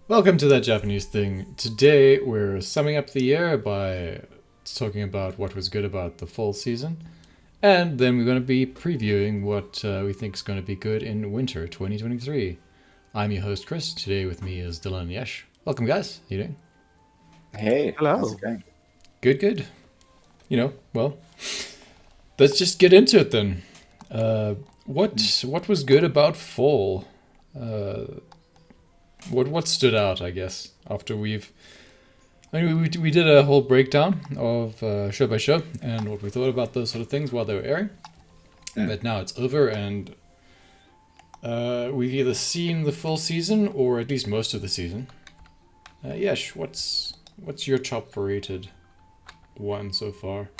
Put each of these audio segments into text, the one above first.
Welcome to That Japanese Thing. Today we're summing up the year by talking about what was good about the fall season, and then we're going to be previewing what we think is going to be good in winter 2023. I'm your host Chris. Today with me is Dylan and Yesh. Welcome, guys. How you doing? Hey, how's Hello. it going? Good, good. Well, let's just get into it then. What was good about fall? Uh, what stood out, I guess, after we did a whole breakdown of show by show and what we thought about those sort of things while they were airing. Mm. But now it's over, and we've either seen the full season or at least most of the season. Yesh, what's your top rated one so far?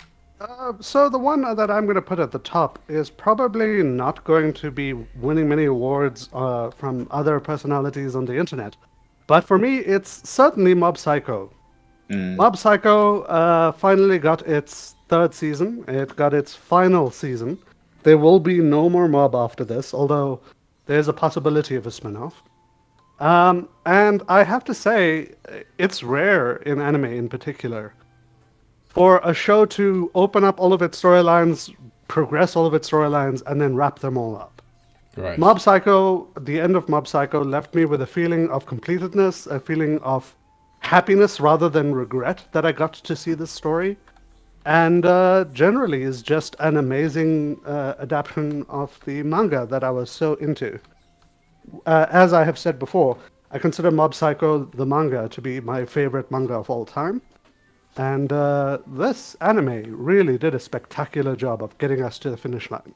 So the one that I'm going to put at the top is probably not going to be winning many awards from other personalities on the internet. But for me, it's certainly Mob Psycho. Mm. Mob Psycho finally got its third season. It got its final season. There will be no more Mob after this, although there's a possibility of a spin-off. And I have to say, it's rare in anime in particular for a show to open up all of its storylines, progress all of its storylines, and then wrap them all up. Right. Mob Psycho, the end of Mob Psycho left me with a feeling of completedness, a feeling of happiness rather than regret that I got to see this story. And generally is just an amazing adaptation of the manga that I was so into. As I have said before, I consider Mob Psycho, the manga, to be my favorite manga of all time. And this anime really did a spectacular job of getting us to the finish line.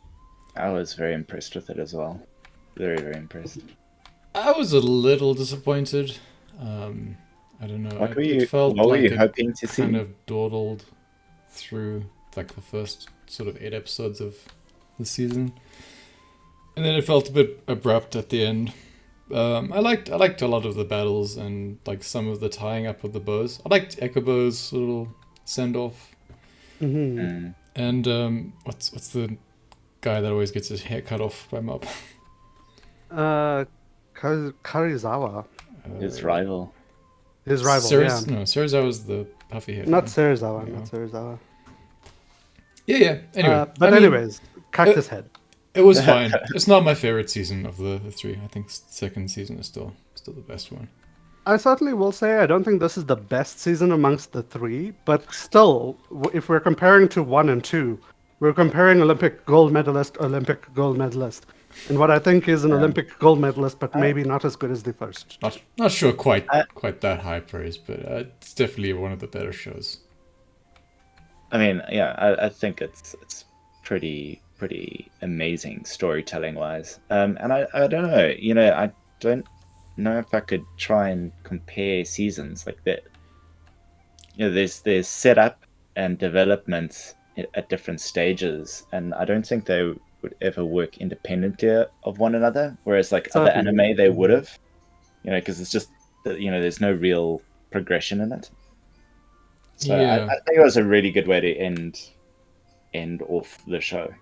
I was very impressed with it as well. Very, very impressed. I was a little disappointed. I don't know. What were It you felt what were like you it hoping to see? kind of dawdled through like the first sort of 8 episodes of the season, and then it felt a bit abrupt at the end. I liked a lot of the battles and like some of the tying up of the bows. I liked Ekobo's little send off, Hmm. Mm. and what's the guy that always gets his hair cut off by Mob? Uh, Karizawa, His rival. his rival, yeah. No, Serizawa's the puffy hair. Not guy. Serizawa, Yeah. not Serizawa. Yeah. Anyway, But I mean, anyways, Cactus Head. it was fine. It's not my favorite season of the three. I think second season is still the best one. I certainly will say I don't think this is the best season amongst the three, but still, if we're comparing to one and two, we're comparing Olympic gold medalist, and what I think is an Yeah. Olympic gold medalist, but I- maybe not as good as the first. Not sure quite I- that high praise, but it's definitely one of the better shows. I mean, yeah, I think it's pretty amazing storytelling wise. And I don't know, I don't know if I could try and compare seasons like that. There's setup and development at different stages, and I don't think they would ever work independently of one another. Whereas like other Certainly. anime, they would have, because it's just that there's no real progression in it. So Yeah. I think it was a really good way to end off the show,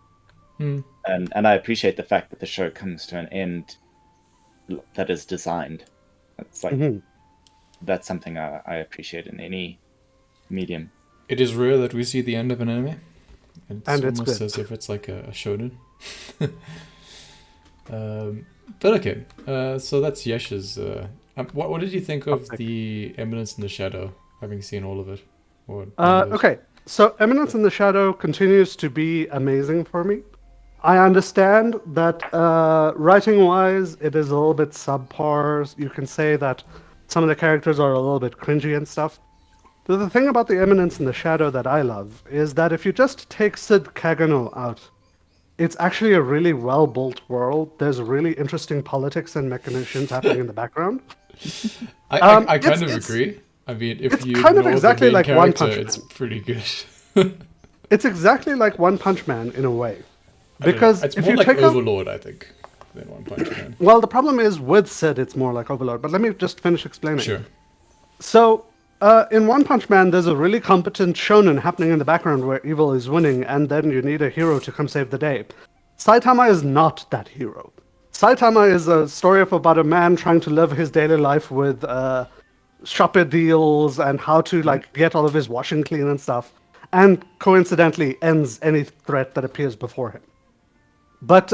Hmm. and I appreciate the fact that the show comes to an end that is designed. It's like Mhm. that's something I appreciate in any medium. It is rare that we see the end of an anime. And it's almost good. as if it's like a shonen. But okay, so that's Yesh's. What did you think of Topic. the Eminence in the Shadow? Having seen all of it, or Okay, so Eminence in the Shadow continues to be amazing for me. I understand that writing wise, it is a little bit subpar. You can say that some of the characters are a little bit cringy and stuff. But the thing about the Eminence in the Shadow that I love is that if you just take Sid Kagano out, it's actually a really well built world. There's really interesting politics and machinations happening in the background. I kind of it's- agree. I mean, if it's you kind of ignore exactly the main like One character, Punch it's Man. pretty good. It's exactly like One Punch Man in a way. I don't know. Because It's if more you like take out Overlord, I think, than One Punch Man. well, the problem is with Sid, it's more like Overlord. But let me just finish explaining. Sure. So, in One Punch Man, there's a really competent shonen happening in the background where evil is winning, and then you need a hero to come save the day. Saitama is not that hero. Saitama is a story of about a man trying to live his daily life with shopper deals and how to like get all of his washing clean and stuff, and coincidentally ends any threat that appears before him. But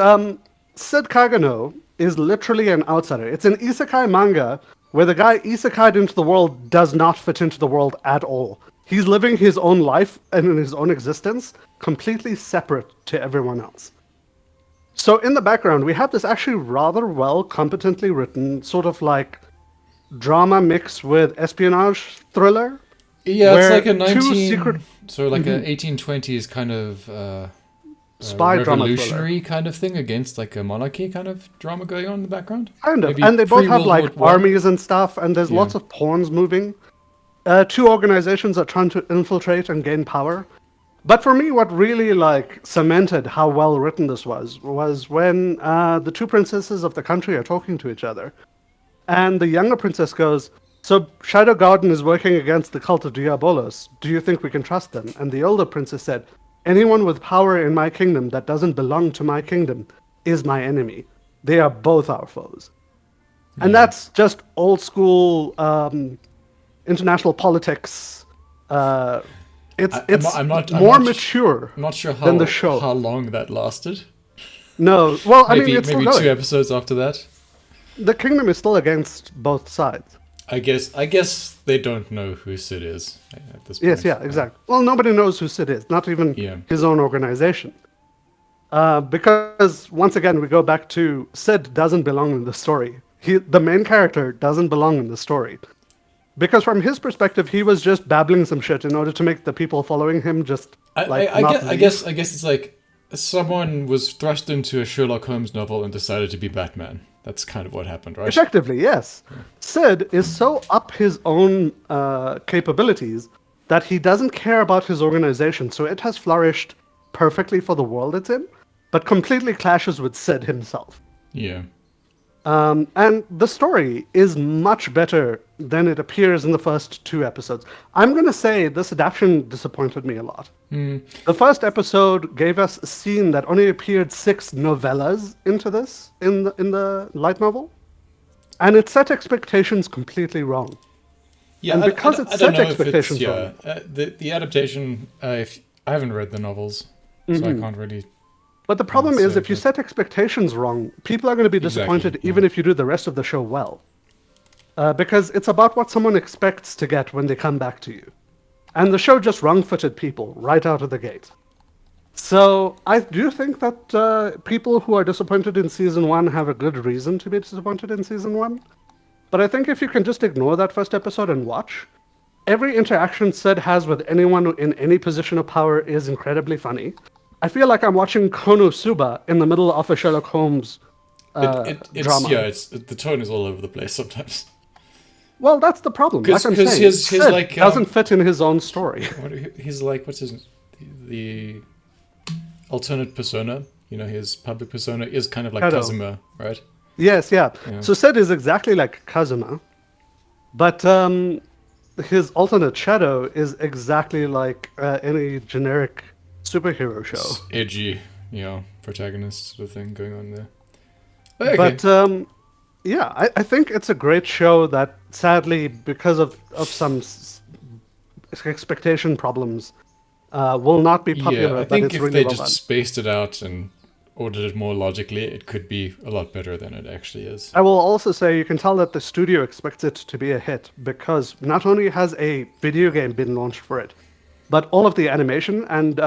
Sid Kagano is literally an outsider. It's an isekai manga where the guy isekai'd into the world does not fit into the world at all. He's living his own life and in his own existence, completely separate to everyone else. So in the background, we have this actually rather well, competently written, sort of like drama mixed with espionage thriller. Yeah, it's where like a two 19... secret- So like a 1820s kind of... Spy drama revolutionary kind of thing against like a monarchy kind of drama going on in the background. Kind of. Maybe And they both have pre-World like War I. armies and stuff, and there's lots of pawns moving. Two organizations are trying to infiltrate and gain power. But for me, what really like cemented how well written this was when the two princesses of the country are talking to each other. And the younger princess goes, "So Shadow Garden is working against the cult of Diabolos. Do you think we can trust them?" And the older princess said, "Anyone with power in my kingdom that doesn't belong to my kingdom is my enemy. They are both our foes." And that's just old school international politics. It's I'm not more mature I'm not sure than the show. how long that lasted. No, well, I Maybe mean, it's still maybe going. 2 episodes after that. The kingdom is still against both sides. I guess they don't know who Sid is at this point. Yes, yeah, exactly. Well, nobody knows who Sid is, not even Yeah. his own organization. Because, once again, we go back to Sid doesn't belong in the story. The main character doesn't belong in the story. Because from his perspective, he was just babbling some shit in order to make the people following him just, I leave. guess it's like someone was thrust into a Sherlock Holmes novel and decided to be Batman. That's kind of what happened, right? Effectively, yes. Sid is so up his own capabilities that he doesn't care about his organization, so it has flourished perfectly for the world it's in, but completely clashes with Sid himself. Yeah. And the story is much better than it appears in the first 2 episodes. I'm going to say this adaptation disappointed me a lot. The first episode gave us a scene that only appeared 6 novellas into this in the light novel, and it set expectations completely wrong. Yeah, And because it I don't set know if expectations the adaptation. If I haven't read the novels, so I can't really. But the problem Well, is, so if you good. set expectations wrong, people are going to be disappointed Exactly, yeah. even if you do the rest of the show well. Because it's about what someone expects to get when they come back to you. And the show just wrong-footed people right out of the gate. So I do think that people who are disappointed in season 1 have a good reason to be disappointed in season 1. But I think if you can just ignore that first episode and watch, every interaction Sid has with anyone in any position of power is incredibly funny. I feel like I'm watching Konosuba in the middle of a Sherlock Holmes It's drama. the tone is all over the place sometimes. Well, that's the problem. Like 'Cause- I'm 'cause saying, his, Sid like, doesn't fit in his own story. He's like, what's his the alternate persona? You know, his public persona is kind of like Shadow. Kazuma, right? Yes, yeah. Yeah. So Sid is exactly like Kazuma, but his alternate shadow is exactly like any generic superhero show. Edgy, protagonist sort of thing going on there. Okay. But yeah, I think it's a great show that sadly, because of some expectation problems, will not be popular. yeah, I but think it's if really they well just done. spaced it out and ordered it more logically, it could be a lot better than it actually is. I will also say you can tell that the studio expects it to be a hit because not only has a video game been launched for it, but all of the animation and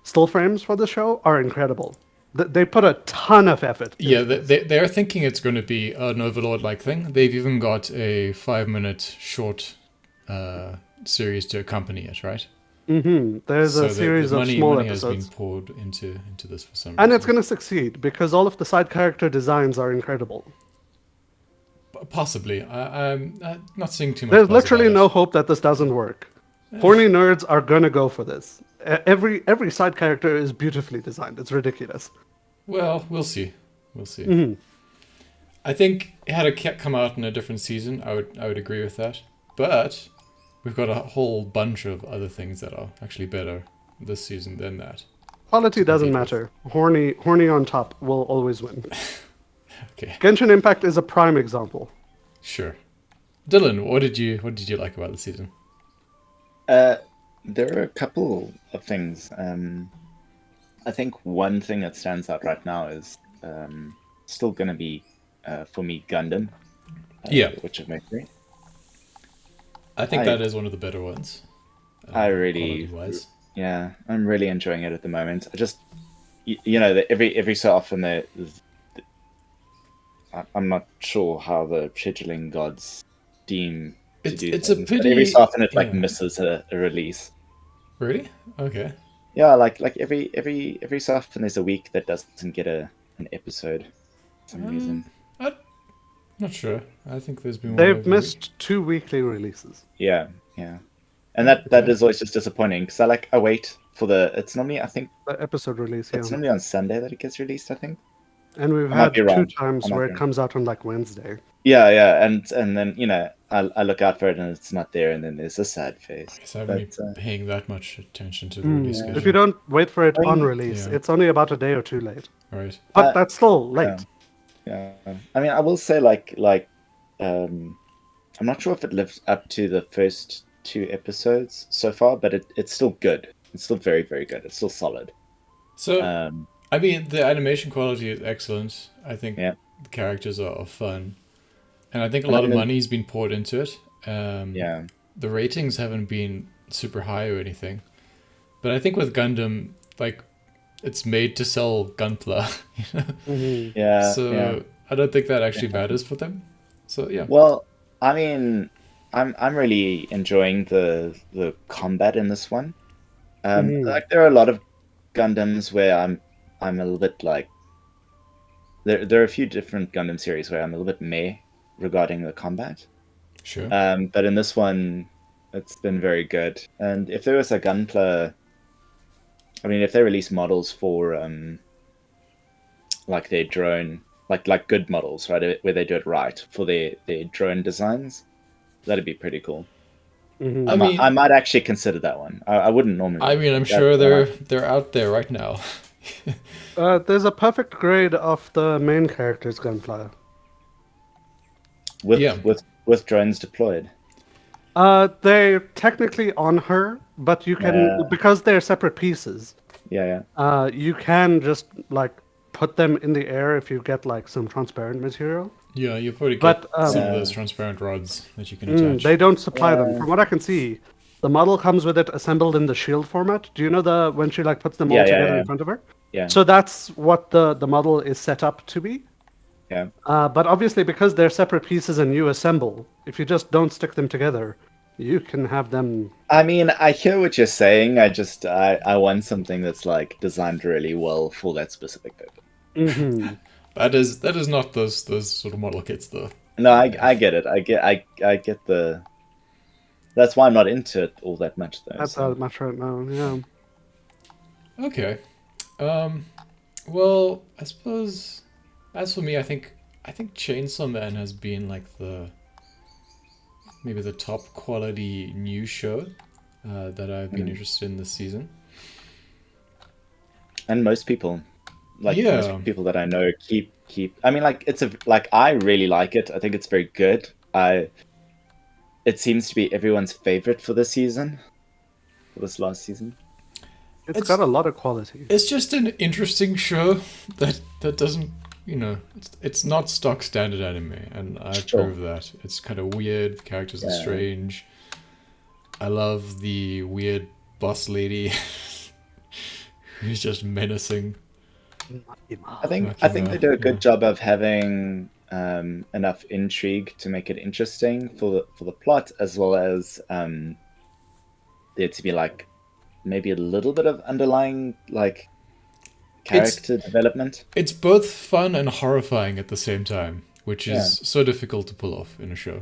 still frames for the show are incredible. They put a ton of effort. Yeah, they're thinking it's going to be an Overlord-like thing. They've even got a 5-minute short series to accompany it, right? There's a series of small money has episodes. been poured into this for some And reason. it's going to succeed because all of the side character designs are incredible. Possibly. I'm not seeing too much. There's buzz literally about no it. hope that this doesn't work. Horny nerds are going to go for this. Every side character is beautifully designed. It's ridiculous. Well, we'll see. We'll see. Mm-hmm. I think had it come out in a different season, I would agree with that. But we've got a whole bunch of other things that are actually better this season than that. Quality doesn't matter. Horny on top will always win. Okay, Genshin Impact is a prime example. sure. Dylan, what did you like about the season? There are a couple of things. I think one thing that stands out right now is still going to be, for me, Gundam. Yeah. Which of Mercury. I think I- that is one of the better ones. I really, quality-wise. yeah, I'm really enjoying it at the moment. I just, that every so often I'm not sure how the scheduling gods deem to do It's a things, but every so pity. often it Yeah. misses a release. Really? Okay. Yeah, like every so often there's a week that doesn't get an episode for some reason. I'm not sure. I think there's been one They've every week. missed 2 weekly releases. Yeah, and that Okay. is always just disappointing because I wait for it's normally, I think The episode release, yeah. it's normally on Sunday that it gets released, I think. And we've I might had be 2 wrong. times I might where be it wrong. comes out on like Wednesday. Yeah, and then I look out for it and it's not there, and then there's a sad face. I haven't been paying that much attention to the release schedule. If you don't wait for it on release, Yeah. it's only about a day or 2 late. Right. But that's still late. Yeah, I mean, I will say I'm not sure if it lives up to the first 2 episodes so far, but it's still good. It's still very, very good. It's still solid. So, Um, I mean, the animation quality is excellent. I think Yeah. the characters are fun. And I think a lot of money's been poured into it. yeah, The ratings haven't been super high or anything. But I think with Gundam, like, it's made to sell Gunpla. You know? yeah. So yeah. I don't think that actually matters for them. So yeah. Well, I mean, I'm really enjoying the combat in this one. Like there are a lot of Gundams where I'm a little bit like there are a few different Gundam series where I'm a little bit meh regarding the combat. Sure. But in this one, it's been very good. And if there was a Gunpla, I mean, if they release models for like their drone, like good models, right, where they do it right for their drone designs, that'd be pretty cool. I mean, I might actually consider that one. I wouldn't normally. I'm that- sure that they're out there right now. There's a perfect grade of the main character's gunfire. with Yeah. with drones deployed. They're technically on her, but you can, Yeah. because they're separate pieces, Yeah. you can just like put them in the air if you get like some transparent material. Yeah, you probably get But, some of Yeah. those transparent rods that you can attach. They don't supply them. Yeah. From what I can see, the model comes with it assembled in the shield format. Do you know when she like puts them all Yeah, yeah, together yeah. in front of her? Yeah. So that's what the model is set up to be. Yeah. But obviously, because they're separate pieces and you assemble, if you just don't stick them together, you can have them. I mean, I hear what you're saying. I want something that's like designed really well for that specific purpose. That is not those sort of model kits though. No, I get it. I get the. That's why I'm not into it all that much, though. That's so. how much right now. Yeah. Okay. Well, I suppose as for me, I think Chainsaw Man has been like maybe the top quality new show that I've been interested in this season. And most people, like Yeah. most people that I know, keep. I mean, like I really like it. I think it's very good. It seems to be everyone's favorite for this season, for this last season. It's got a lot of quality. It's just an interesting show that doesn't, it's not stock standard anime, and I Sure. approve that. It's kind of weird. The characters are Yeah. strange. I love the weird boss lady who's just menacing. I think Makima, they do a good yeah. job of having enough intrigue to make it interesting for the plot, as well as there to be like maybe a little bit of underlying like character development. It's both fun and horrifying at the same time, which is Yeah. so difficult to pull off in a show.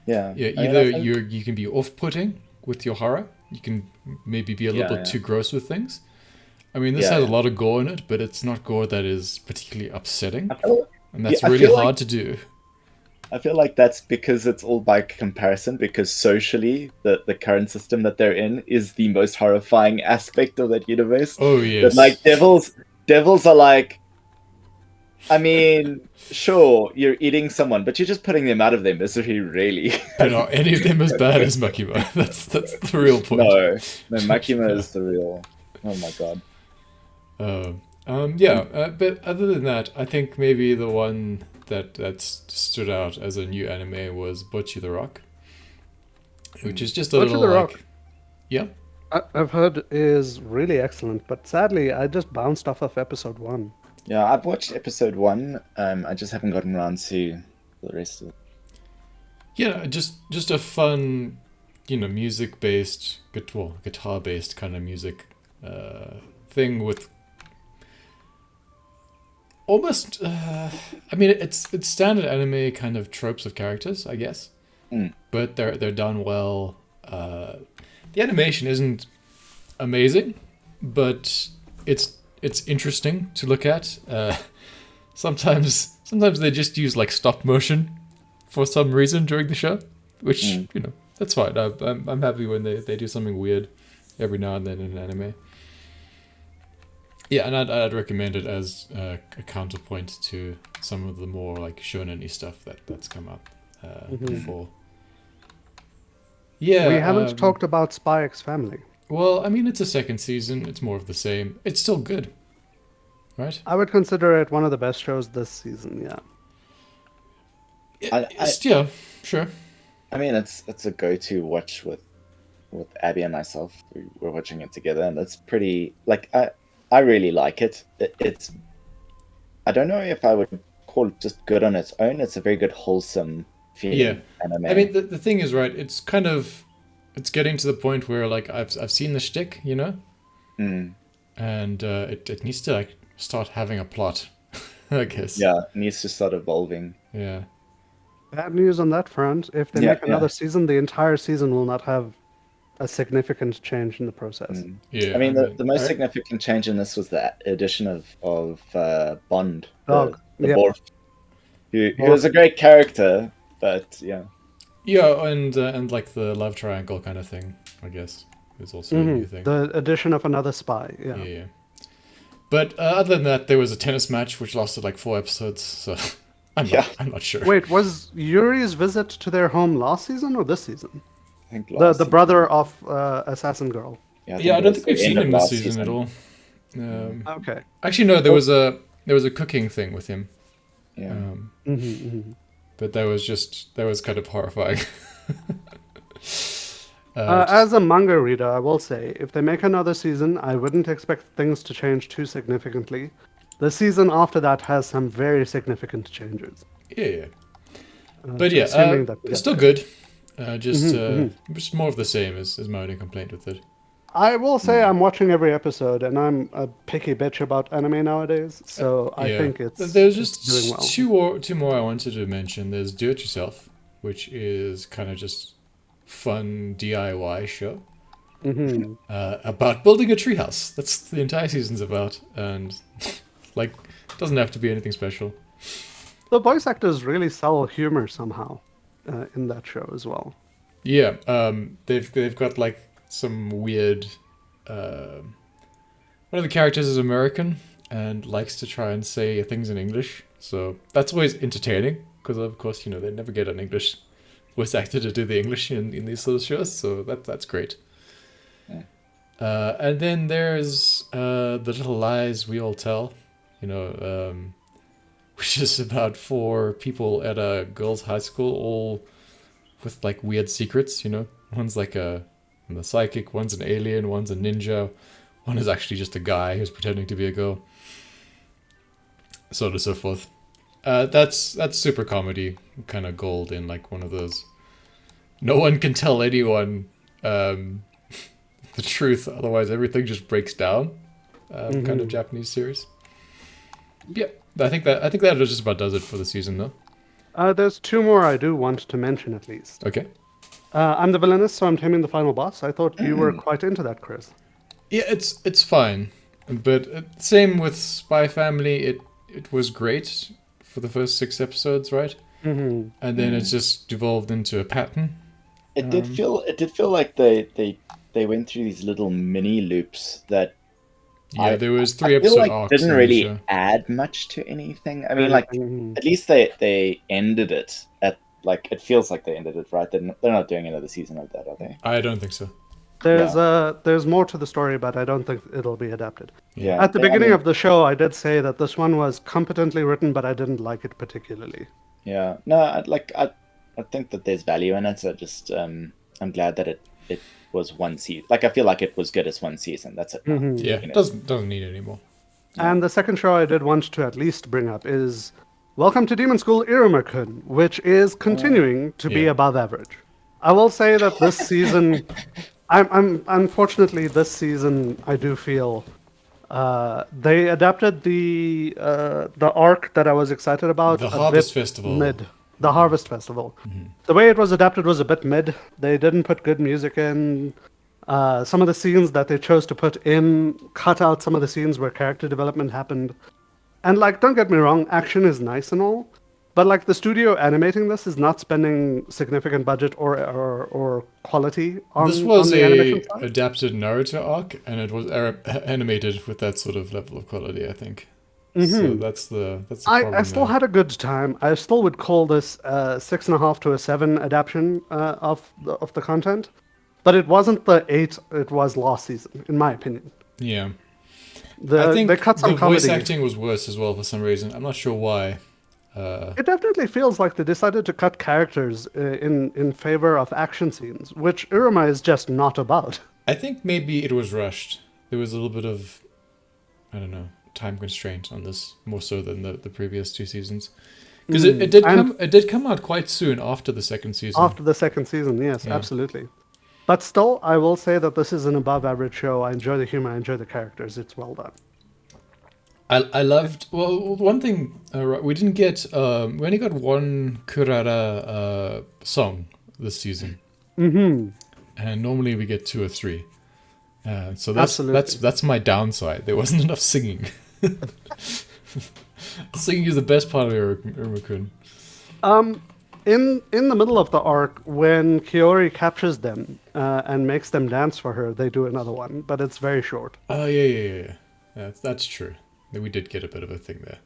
Yeah. Yeah, I mean, either I think- you can be off-putting with your horror. You can maybe be a little Yeah, bit yeah. too gross with things. I mean, this Yeah, has yeah. a lot of gore in it, but it's not gore that is particularly upsetting, I feel, and that's I really feel hard like- to do. I feel like that's because it's all by comparison, because socially the current system that they're in is the most horrifying aspect of that universe. Oh yes, But like devils are like I mean, sure, you're eating someone, but you're just putting them out of their misery, really. But are any of them as bad as Makima? That's the real point. No, Makima is the real. Oh my god. But other than that, I think maybe the one that stood out as a new anime was Bocchi the Rock, which is just a Bocchi little the like, Rock. yeah, I've heard is really excellent, but sadly, I just bounced off of episode 1. Yeah, I've watched episode 1. I just haven't gotten around to the rest of it. yeah, just a fun, music based, guitar based kind of music thing with almost. I mean, it's standard anime kind of tropes of characters, I guess, but they're done well. The animation isn't amazing, but it's interesting to look at. Sometimes they just use like stop motion for some reason during the show, which that's fine. I'm happy when they do something weird every now and then in an anime. Yeah, and I'd recommend it as a counterpoint to some of the more like shonen-y stuff that's come up before. Yeah, We haven't talked about Spy X Family. Well, I mean, it's a second season. It's more of the same. It's still good, right? I would consider it one of the best shows this season, yeah. Yeah, sure. I mean, it's a go-to watch with Abby and myself. We're watching it together, and it's pretty. Like I really like it. It's. I don't know if I would call it just good on its own. It's a very good wholesome feeling anime. I mean, the thing is, right? It's kind of, it's getting to the point where like I've seen the shtick, and it needs to like start having a plot, I guess. Yeah, it needs to start evolving. Yeah. Bad news on that front. If they make another season, the entire season will not have a significant change in the process. Yeah. I mean, the most significant change in this was the addition of Bond, Dog. the Yep. Borf, who was a great character, but yeah. Yeah, and like the love triangle kind of thing, I guess, is also a new thing. The addition of another spy, yeah. Yeah. But other than that, there was a tennis match which lasted like 4 episodes, so I'm not sure. Wait, was Yuri's visit to their home last season or this season? I think The brother of Assassin Girl. Yeah, I don't think we've the seen end of him this last season at all. Okay. Actually, no, there was a cooking thing with him. Yeah. But that was kind of horrifying. As a manga reader, I will say, if they make another season, I wouldn't expect things to change too significantly. The season after that has some very significant changes. Yeah. But yeah, assuming that we it's get still there. good. Just more of the same is my only complaint with it. I will say I'm watching every episode, and I'm a picky bitch about anime nowadays, so I think it's There's it's just doing well. two more I wanted to mention. There's Do It Yourself, which is kind of just fun DIY show about building a treehouse. That's the entire season's about, and like doesn't have to be anything special. The voice actors really sell humor somehow in that show as well. Yeah, they've got like some weird. One of the characters is American and likes to try and say things in English, so that's always entertaining because of course they never get an English voice actor to do the English in these sort of shows, so that's great. And then there's The Little Lies We All Tell, which is about 4 people at a girls' high school, all with like weird secrets. One's like the psychic, one's an alien, one's a ninja, one is actually just a guy who's pretending to be a girl, so on and so forth. That's super comedy, kind of gold in like one of those. No one can tell anyone the truth, otherwise everything just breaks down. Kind of Japanese series. Yeah, I think that just about does it for the season, though. There's 2 more I do want to mention at least. Okay. I'm the villainess, so I'm taming the final boss. I thought you were quite into that, Chris. Yeah, it's fine, but same with Spy Family. It was great for the first 6 episodes, right? And then it just devolved into a pattern. It did feel like they went through these little mini loops that Yeah, there was three I feel episode like arcs didn't in the really show. add much to anything. I mean, like Mhm. at least they ended it at like it feels like they ended it right. They're not doing another season of that, are they? I don't think so. There's more to the story, but I don't think it'll be adapted. Yeah. At the I beginning mean, of the show, I did say that this one was competently written, but I didn't like it particularly. yeah. No, I think that there's value in it. I just I'm glad that it was one season. Like I feel like it was good as one season. That's it. Now. Mhm. Yeah, You know? doesn't need it anymore. And the second show I did want to at least bring up is Welcome to Demon School Iruma-kun, which is continuing to be Yeah. above average. I will say that this season, I'm unfortunately this season I do feel they adapted the arc that I was excited about The a Harvest bit Festival. mid. The Harvest Festival. The way it was adapted was a bit mid. They didn't put good music in. Some of the scenes that they chose to put in cut out some of the scenes where character development happened. And like, don't get me wrong, action is nice and all, but like the studio animating this is not spending significant budget or quality on This was on the animation a side. adapted Naruto arc, and it was animated with that sort of level of quality, I think. Mm-hmm. So that's the problem I still there. had a good time. I still would call this a 6.5 to a 7 adaptation of the content, but it wasn't the 8 it was last season, in my opinion. Yeah. I think They cut some the voice comedy. acting was worse as well for some reason. I'm not sure why. It definitely feels like they decided to cut characters in favor of action scenes, which Iruma is just not about. I think maybe it was rushed. There was a little bit of, I don't know, time constraint on this more so than the previous two seasons. Because it did come out quite soon after the second season. After the second season, yes, Yeah. absolutely. But still, I will say that this is an above average show. I enjoy the humor, I enjoy the characters. It's well done. I loved, well, one thing we didn't get we only got one Kurara song this season, and normally we get 2 or 3. So Absolutely. that's my downside. There wasn't enough singing. Singing is the best part of Iruma-kun. In the middle of the arc, when Kiori captures them and makes them dance for her, they do another one, but it's very short. Oh yeah. That's true. We did get a bit of a thing there.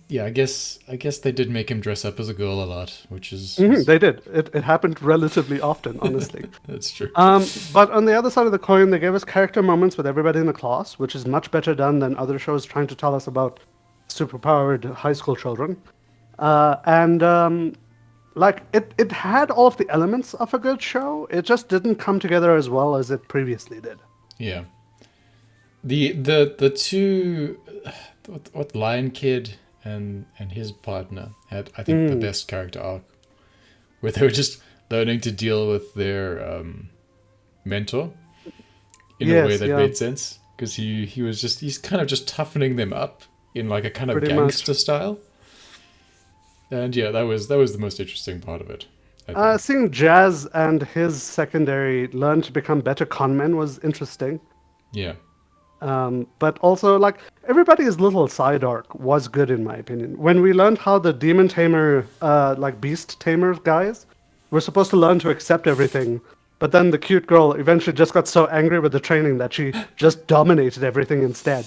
Yeah, I guess they did make him dress up as a girl a lot, which is They did. It happened relatively often, honestly. that's true. But on the other side of the coin, they gave us character moments with everybody in the class, which is much better done than other shows trying to tell us about superpowered high school children. Like it had all of the elements of a good show. It just didn't come together as well as it previously did. Yeah. The two, what Lion Kid and his partner had, I think, the best character arc, where they were just learning to deal with their mentor in a way Yes, that yeah. made sense, because he's kind of just toughening them up in like a kind of Pretty gangster style. And yeah, that was the most interesting part of it, I think. Seeing Jazz and his secondary learn to become better conmen was interesting. Yeah. But also, like, everybody's little side arc was good, in my opinion. When we learned how the demon tamer, like beast tamer guys, were supposed to learn to accept everything, but then the cute girl eventually just got so angry with the training that she just dominated everything instead,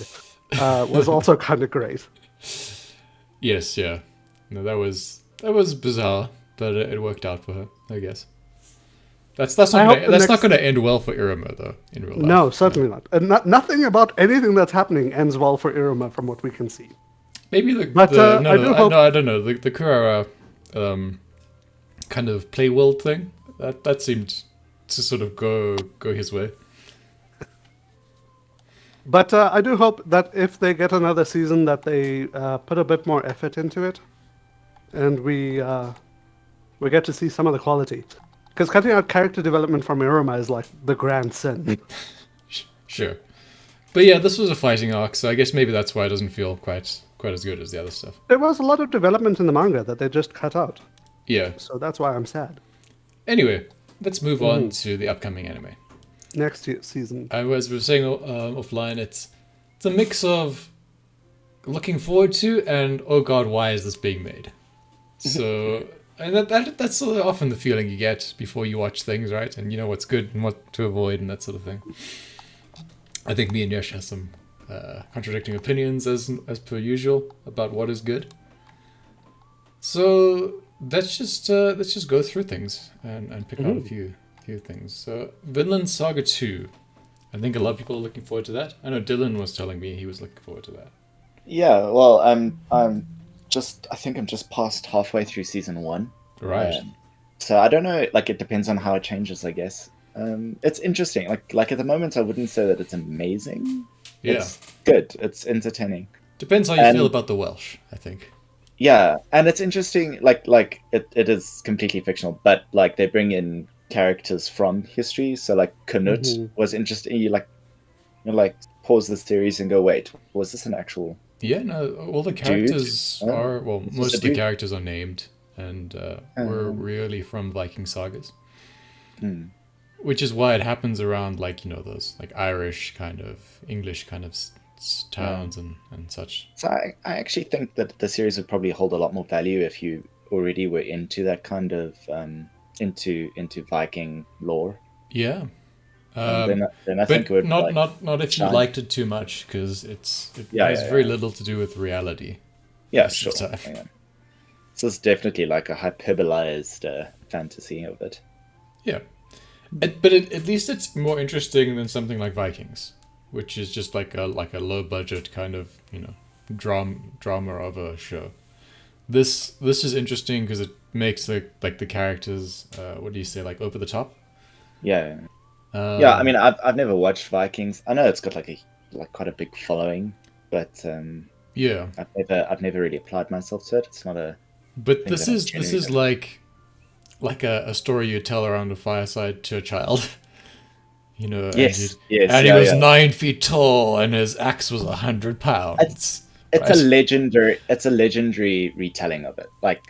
was also kind of great. Yes, yeah. No, that was bizarre, but it worked out for her, I guess. That's not gonna end well for Iruma though in real life. No, certainly not. And nothing about anything that's happening ends well for Iruma, from what we can see. Maybe But, I do hope- I don't know the Kurara kind of play world thing that seemed to sort of go his way. But I do hope that if they get another season, that they put a bit more effort into it, and we get to see some of the quality. Because cutting out character development from Iruma is like the grand sin. Sure, but yeah, this was a fighting arc, so I guess maybe that's why it doesn't feel quite as good as the other stuff. There was a lot of development in the manga that they just cut out, Yeah. so that's why I'm sad. Anyway, let's move on to the upcoming anime. Next season. As we were saying offline, it's a mix of looking forward to and oh god, why is this being made? So, and that's often the feeling you get before you watch things, right? And you know what's good and what to avoid and that sort of thing. I think me and Yash has some contradicting opinions as per usual about what is good. So let's just go through things and pick out a few things. So Vinland Saga 2. I think a lot of people are looking forward to that. I know Dylan was telling me he was looking forward to that. Yeah, well, I think I'm just past halfway through season 1. Right. So I don't know. Like, it depends on how it changes, I guess. It's interesting. Like at the moment, I wouldn't say that it's amazing. Yeah. It's good. It's entertaining. Depends how you feel about the Welsh, I think. Yeah, and it's interesting. Like it is completely fictional, but like they bring in characters from history. So like Canute was interesting. You pause the series and go, wait, was this an actual? Yeah, no, all the characters are, well, most of the characters are named and were really from Viking sagas. Which is why it happens around, like, you know, those, like, Irish kind of, English kind of towns and such. So I actually think that the series would probably hold a lot more value if you already were into that kind of, into Viking lore. Yeah. Then I think it would not if you liked it too much, because it has very little to do with reality. Yeah, sure. Yeah. So it's definitely like a hyperbolized fantasy of it. Yeah, but at least it's more interesting than something like Vikings, which is just like a low budget kind of, you know, drama of a show. This is interesting because it makes the characters what do you say, like, over the top. Yeah. I mean, I've never watched Vikings. I know it's got like quite a big following, but yeah, I've never really applied myself to it. It's not a. But this is like a story you tell around a fireside to a child, you know. Yes, and he was 9 feet tall, and his axe was 100 pounds. It's a legendary retelling of it,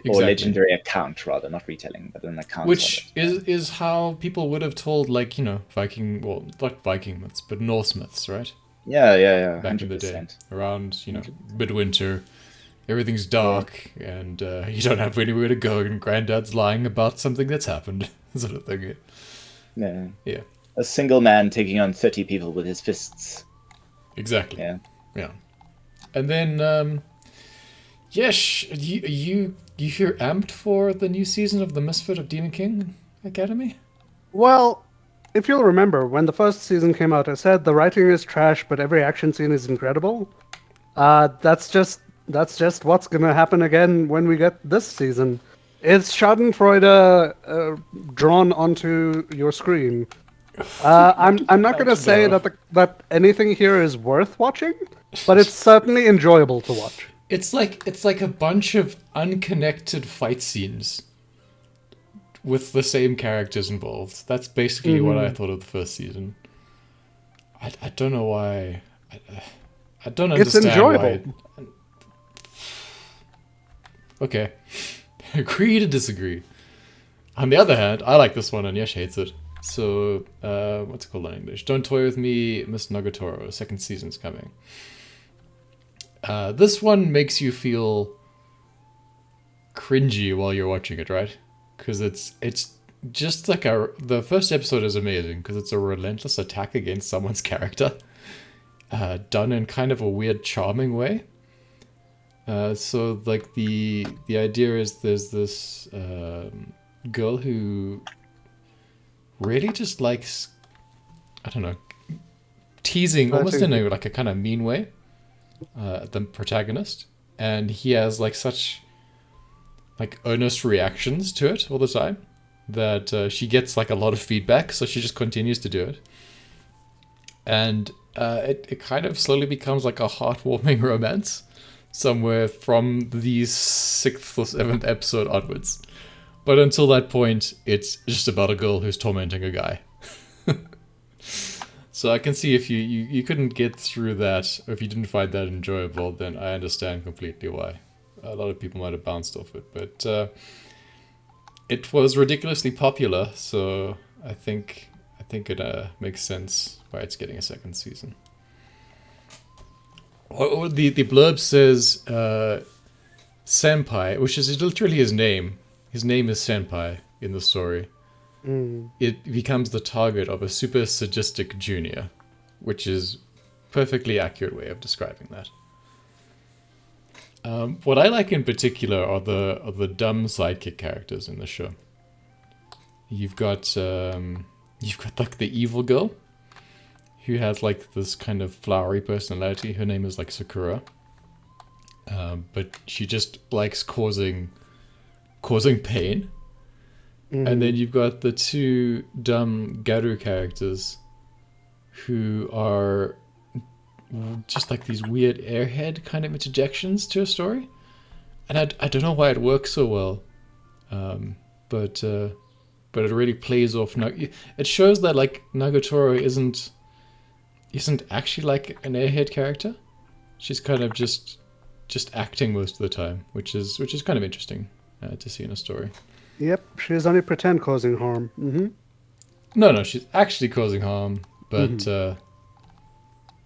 or legendary account rather, not retelling, but an account. Which is how people would have told, like, you know, not Viking myths, but Norse myths, right? Yeah. Back 100%. In the day, around, you know, midwinter, everything's dark, and you don't have anywhere to go, and Granddad's lying about something that's happened, sort of thing. Yeah. A single man taking on 30 people with his fists. Exactly. Yeah. And then, Yesh, you here amped for the new season of The Misfit of Demon King Academy? Well, if you'll remember, when the first season came out, I said the writing is trash, but every action scene is incredible. That's just what's gonna happen again when we get this season. It's Schadenfreude drawn onto your screen. I'm not gonna say that anything here is worth watching, but it's certainly enjoyable to watch. It's like a bunch of unconnected fight scenes with the same characters involved. That's basically what I thought of the first season. I don't know why. I don't understand. It's enjoyable. Okay. Agree to disagree. On the other hand, I like this one and Yesh hates it. So, what's it called in English? Don't Toy With Me, Miss Nagatoro. Second season's coming. This one makes you feel cringy while you're watching it, right? Because it's just like the first episode is amazing because it's a relentless attack against someone's character, done in kind of a weird, charming way. So like the idea is there's this girl who really just likes, I don't know, teasing almost in a kind of mean way, the protagonist, and he has like such like earnest reactions to it all the time that she gets like a lot of feedback, so she just continues to do it, and it kind of slowly becomes like a heartwarming romance somewhere from the 6th or 7th episode onwards. But until that point, it's just about a girl who's tormenting a guy. So I can see if you couldn't get through that, or if you didn't find that enjoyable, then I understand completely why. A lot of people might have bounced off it, but it was ridiculously popular, so I think it makes sense why it's getting a second season. The blurb says Senpai, which is literally his name. His name is Senpai in the story. It becomes the target of a super sadistic junior, which is perfectly accurate way of describing that. What I like in particular are the dumb sidekick characters in the show. You've got like the evil girl, who has like this kind of flowery personality. Her name is like Sakura, but she just likes causing pain. And then you've got the two dumb Garu characters, who are just like these weird airhead kind of interjections to a story, and I don't know why it works so well, but it really plays off. It shows that like Nagatoro isn't actually like an airhead character. She's kind of just acting most of the time, which is kind of interesting to see in a story. Yep, she's only pretend causing harm. No, she's actually causing harm, but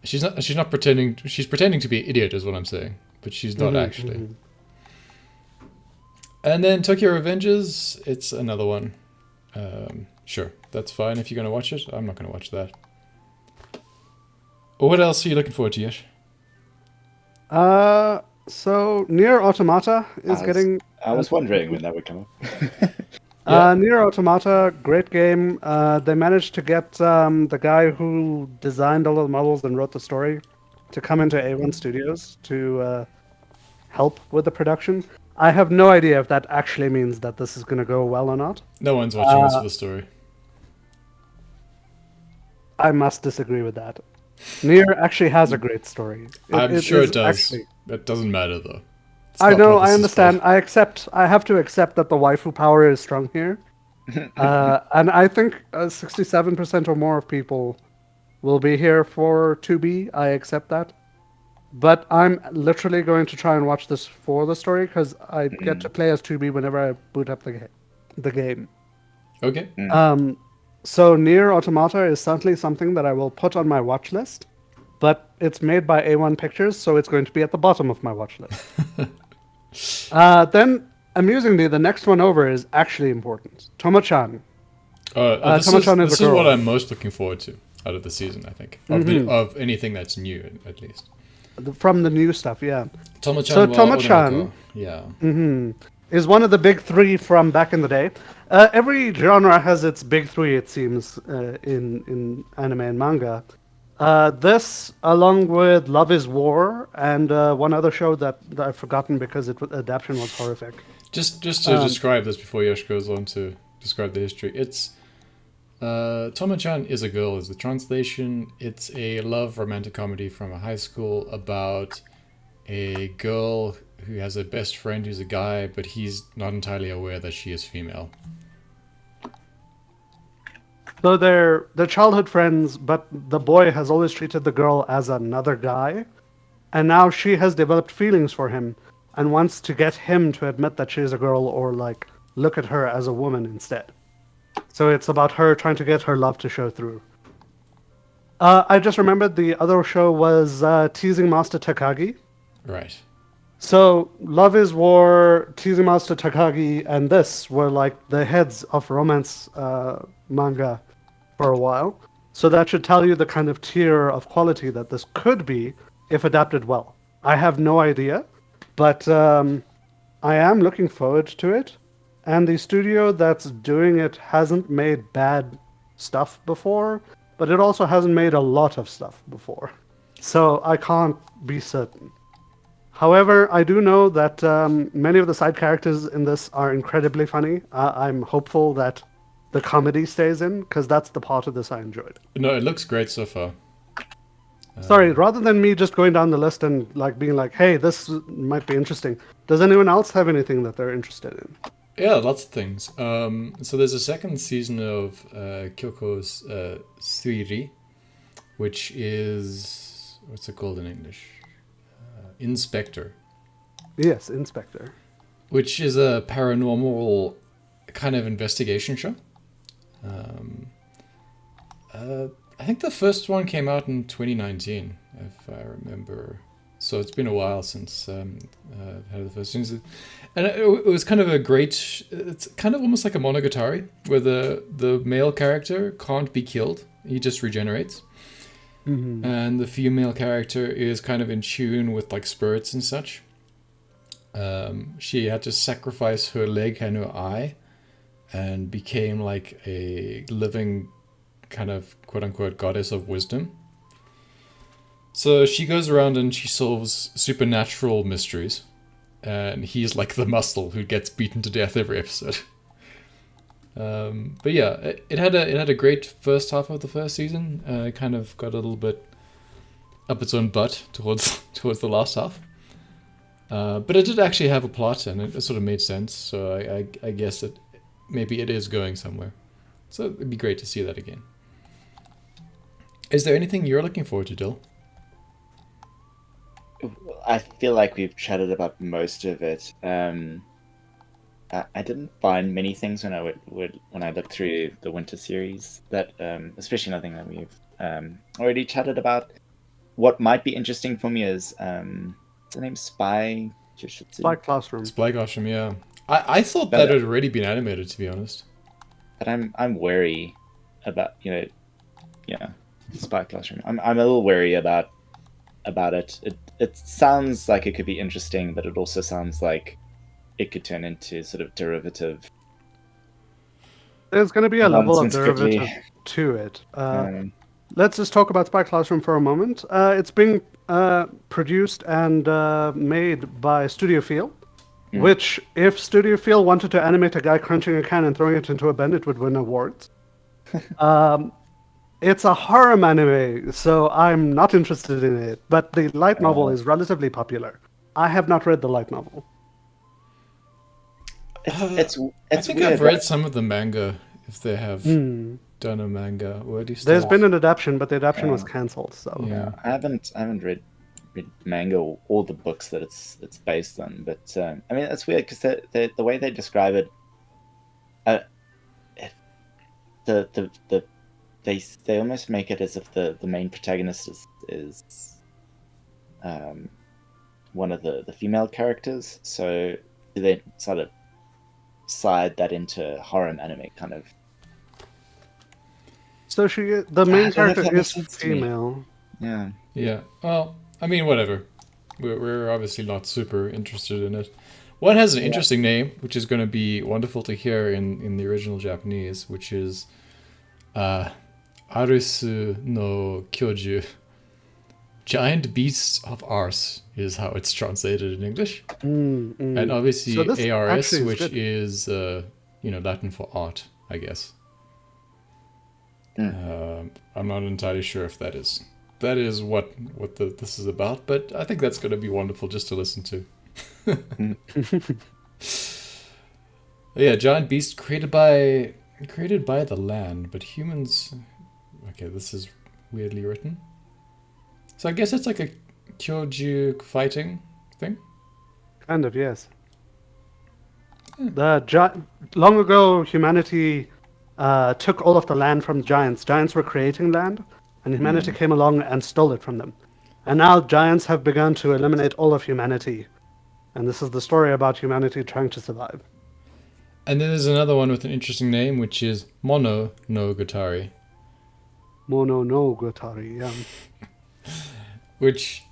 she's not pretending. She's pretending to be an idiot, is what I'm saying, but she's not actually. And then Tokyo Revengers, it's another one. Sure, that's fine if you're gonna watch it. I'm not gonna watch that. What else are you looking forward to, Yash? So Nier Automata is getting. I was wondering when that would come up. Nier Automata, great game. They managed to get the guy who designed all of the models and wrote the story to come into A1 Studios to help with the production. I have no idea if that actually means that this is going to go well or not. No one's watching this for the story. I must disagree with that. Nier actually has a great story. I'm sure it does. Actually... That doesn't matter though. I know, I understand. I have to accept that the waifu power is strong here. And I think 67% or more of people will be here for 2B. I accept that. But I'm literally going to try and watch this for the story, because I get to play as 2B whenever I boot up the game. Okay. So Nier Automata is certainly something that I will put on my watch list. But it's made by A1 Pictures, so it's going to be at the bottom of my watch list. Then, amusingly, the next one over is actually important. Tomo-chan. Tomo-chan is what I'm most looking forward to out of the season, I think. Of anything that's new, at least. From the new stuff, yeah. Tomo-chan, so Tomo-chan yeah. Is one of the big three from back in the day. Every genre has its big three, it seems, in anime and manga. This, along with Love is War, and one other show that I've forgotten because adaptation was horrific. Just to describe this before Yash goes on to describe the history, it's Tomo-chan is a girl is the translation. It's a love romantic comedy from a high school about a girl who has a best friend who's a guy, but he's not entirely aware that she is female. So they're childhood friends, but the boy has always treated the girl as another guy, and now she has developed feelings for him and wants to get him to admit that she's a girl, or like look at her as a woman instead. So it's about her trying to get her love to show through. I just remembered the other show was Teasing Master Takagi. Right. So Love is War, Teasing Master Takagi, and this were like the heads of romance manga for a while. So that should tell you the kind of tier of quality that this could be if adapted well. I have no idea, but I am looking forward to it. And the studio that's doing it hasn't made bad stuff before, but it also hasn't made a lot of stuff before. So I can't be certain. However, I do know that many of the side characters in this are incredibly funny. I'm hopeful that the comedy stays in, because that's the part of this I enjoyed. No, it looks great so far. Sorry, rather than me just going down the list and like being like, hey, this might be interesting, does anyone else have anything that they're interested in? Yeah, lots of things. So there's a second season of Kyoko's Suiri, which is... what's it called in English? Inspector. Yes, Inspector. Which is a paranormal kind of investigation show. I think the first one came out in 2019, if I remember. So it's been a while since I've had the first season. And it was kind of a great... it's kind of almost like a Monogatari, where the male character can't be killed. He just regenerates. and the female character is kind of in tune with like spirits and such. She had to sacrifice her leg and her eye, and became like a living kind of quote unquote goddess of wisdom. So she goes around and she solves supernatural mysteries, and he's like the muscle who gets beaten to death every episode. But yeah, it had a great first half of the first season. It kind of got a little bit up its own butt towards the last half. But it did actually have a plot, and it sort of made sense. So I guess that maybe it is going somewhere. So it'd be great to see that again. Is there anything you're looking forward to, Dill? I feel like we've chatted about most of it. I didn't find many things when I looked through the winter series that, especially nothing that we've already chatted about. What might be interesting for me is what's the name? Spy Jujutsu? Spy Classroom. Spy Classroom, yeah. I thought that had already been animated, to be honest. But I'm wary about Spy Classroom. I'm a little wary about it. It sounds like it could be interesting, but it also sounds like it could turn into sort of derivative. There's going to be a level of nonsense quickly. derivative to it. Let's just talk about Spy Classroom for a moment. It's being produced and made by Studio Feel, which, if Studio Feel wanted to animate a guy crunching a can and throwing it into a bin, it would win awards. It's a harem anime, so I'm not interested in it. But the light novel is relatively popular. I have not read the light novel. It's I think weird, I've read some of the manga, if they have done a manga, or at least There's been an adaptation, but the adaptation was cancelled. So yeah. I haven't read manga or the books that it's based on, but I mean it's weird because the way they describe it, they almost make it as if the main protagonist is one of the female characters. So they sort of slide that into harem anime kind of. So the main I don't know if character that is makes sense to me. female. Yeah. Yeah. Well, I mean, whatever. We're obviously not super interested in it. One has an interesting name, which is going to be wonderful to hear in the original Japanese, which is Arisu no Kyoju. Giant Beasts of Arse is how it's translated in English. And obviously So this ARS, actually is which good. is Latin for art, I guess. I'm not entirely sure if that is what this is about, but I think that's going to be wonderful just to listen to. Yeah, giant beast created by the land, but humans. Okay, this is weirdly written. So I guess it's like a Kyoju fighting thing. Kind of, yes. Long ago, humanity took all of the land from giants. Giants were creating land, and humanity came along and stole it from them. And now giants have begun to eliminate all of humanity. And this is the story about humanity trying to survive. And then there's another one with an interesting name, which is Mono no Gatari. Mono no Gatari, yeah. Which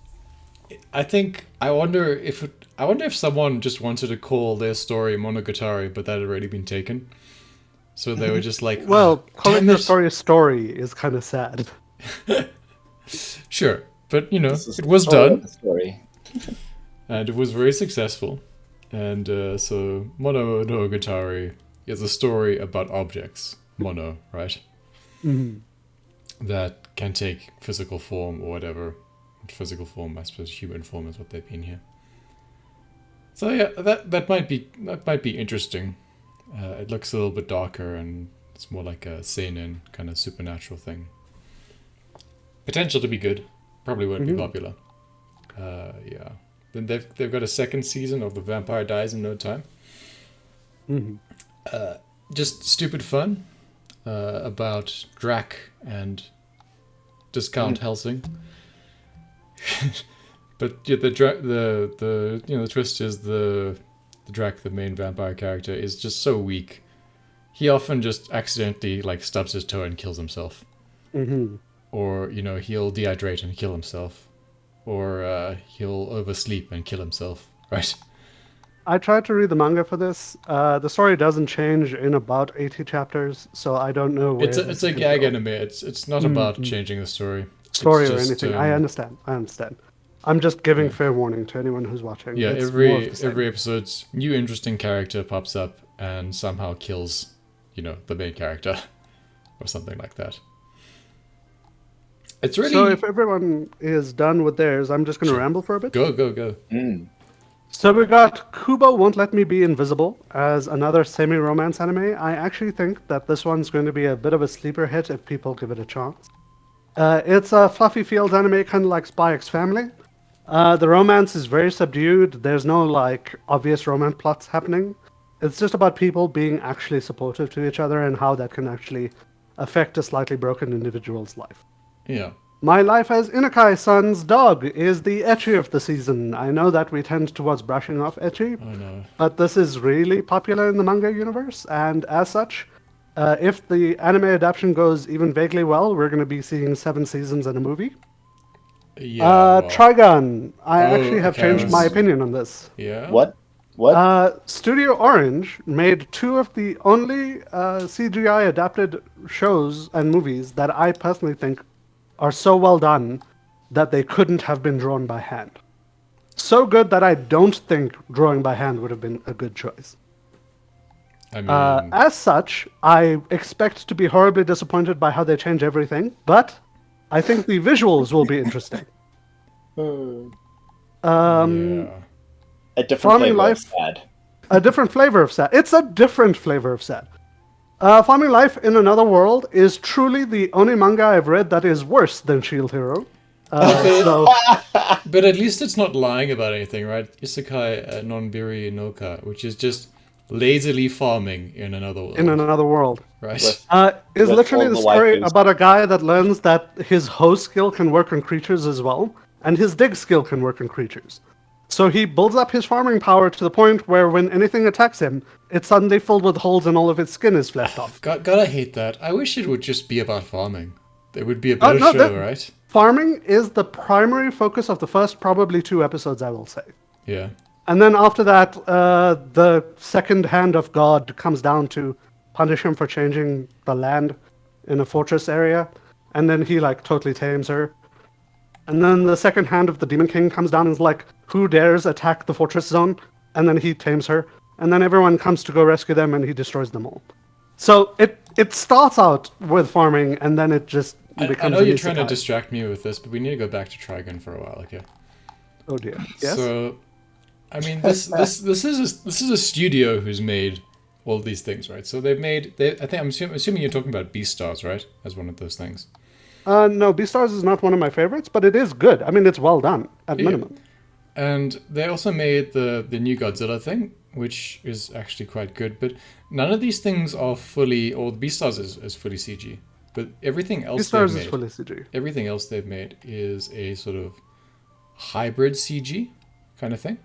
I wonder if someone just wanted to call their story Monogatari, but that had already been taken. So they were just like, Well, calling damn the it." story a story is kind of sad. Sure, but This is it was the story of done, the story. and it was very successful. And so Mono no Gatari is a story about objects, mono, right? That can take physical form or whatever. Physical form, I suppose human form is what they've been here. So yeah, that might be interesting. It looks a little bit darker, and it's more like a seinen kind of supernatural thing. Potential to be good. Probably won't be popular. Yeah. Then they've got a second season of The Vampire Dies in No Time. Just stupid fun about Drac and Discount Helsing. But yeah, the twist is the Drac, the main vampire character, is just so weak. He often just accidentally stubs his toe and kills himself. or he'll dehydrate and kill himself, or he'll oversleep and kill himself, right? I tried to read the manga for this. The story doesn't change in about 80 chapters, so I don't know where It's a could gag go. anime. It's not about changing the story. Story It's or just, anything. I understand. I'm just giving fair warning to anyone who's watching. Yeah, It's more of the same. every episode's new interesting character pops up and somehow kills, the main character, or something like that. It's really So if everyone is done with theirs, I'm just going to ramble for a bit. go. So we got Kubo Won't Let Me Be Invisible as another semi-romance anime. I actually think that this one's going to be a bit of a sleeper hit if people give it a chance. It's a fluffy fields anime, kind of like Spy X Family. The romance is very subdued. There's no obvious romance plots happening. It's just about people being actually supportive to each other and how that can actually affect a slightly broken individual's life. Yeah. My life as Inakai-san's dog is the ecchi of the season. I know that we tend towards brushing off ecchi, I know. but this is really popular in the manga universe, and as such, if the anime adaptation goes even vaguely well, we're going to be seeing 7 seasons and a movie. Yeah. Well, Trigun. I actually have okay, I changed was- my opinion on this. yeah. What? Studio Orange made 2 of the only CGI adapted shows and movies that I personally think are so well done that they couldn't have been drawn by hand. So good that I don't think drawing by hand would have been a good choice. I mean, As such, I expect to be horribly disappointed by how they change everything, but I think the visuals will be interesting. yeah. A different Farming flavor Life- of sad. A different flavor of sad. It's a different flavor of sad. Farming Life in Another World is truly the only manga I've read that is worse than Shield Hero. So But at least it's not lying about anything, right? Isekai Nonbiri Noka, which is just lazily farming in another world, in Another World right? is With literally all the the story waifus. about a guy that learns that his hoe skill can work on creatures as well, and his dig skill can work on creatures. So he builds up his farming power to the point where when anything attacks him, it's suddenly filled with holes and all of its skin is fleshed off. Gotta hate that. I wish it would just be about farming. It would be a better no, show, that- right? Farming is the primary focus of the first probably 2 episodes, I will say. Yeah. And then after that, the second hand of God comes down to punish him for changing the land in a fortress area. And then he totally tames her. And then the second hand of the Demon King comes down and is like, who dares attack the fortress zone? And then he tames her. And then everyone comes to go rescue them and he destroys them all. So it starts out with farming and then it just I becomes know an you're trying to isekai. distract me with this, but we need to go back to Trigun for a while, okay? Oh dear. Yes? So, I mean, this is a studio who's made all these things, right? So I'm assuming you're talking about Beastars, right? As one of those things. No, Beastars is not one of my favorites, but it is good. I mean, it's well done, at minimum. And they also made the new Godzilla thing, which is actually quite good. But none of these things are fully, or Beastars is fully CG. But everything else Beastars they've is made, fully CG. everything else they've made is a sort of hybrid CG kind of thing.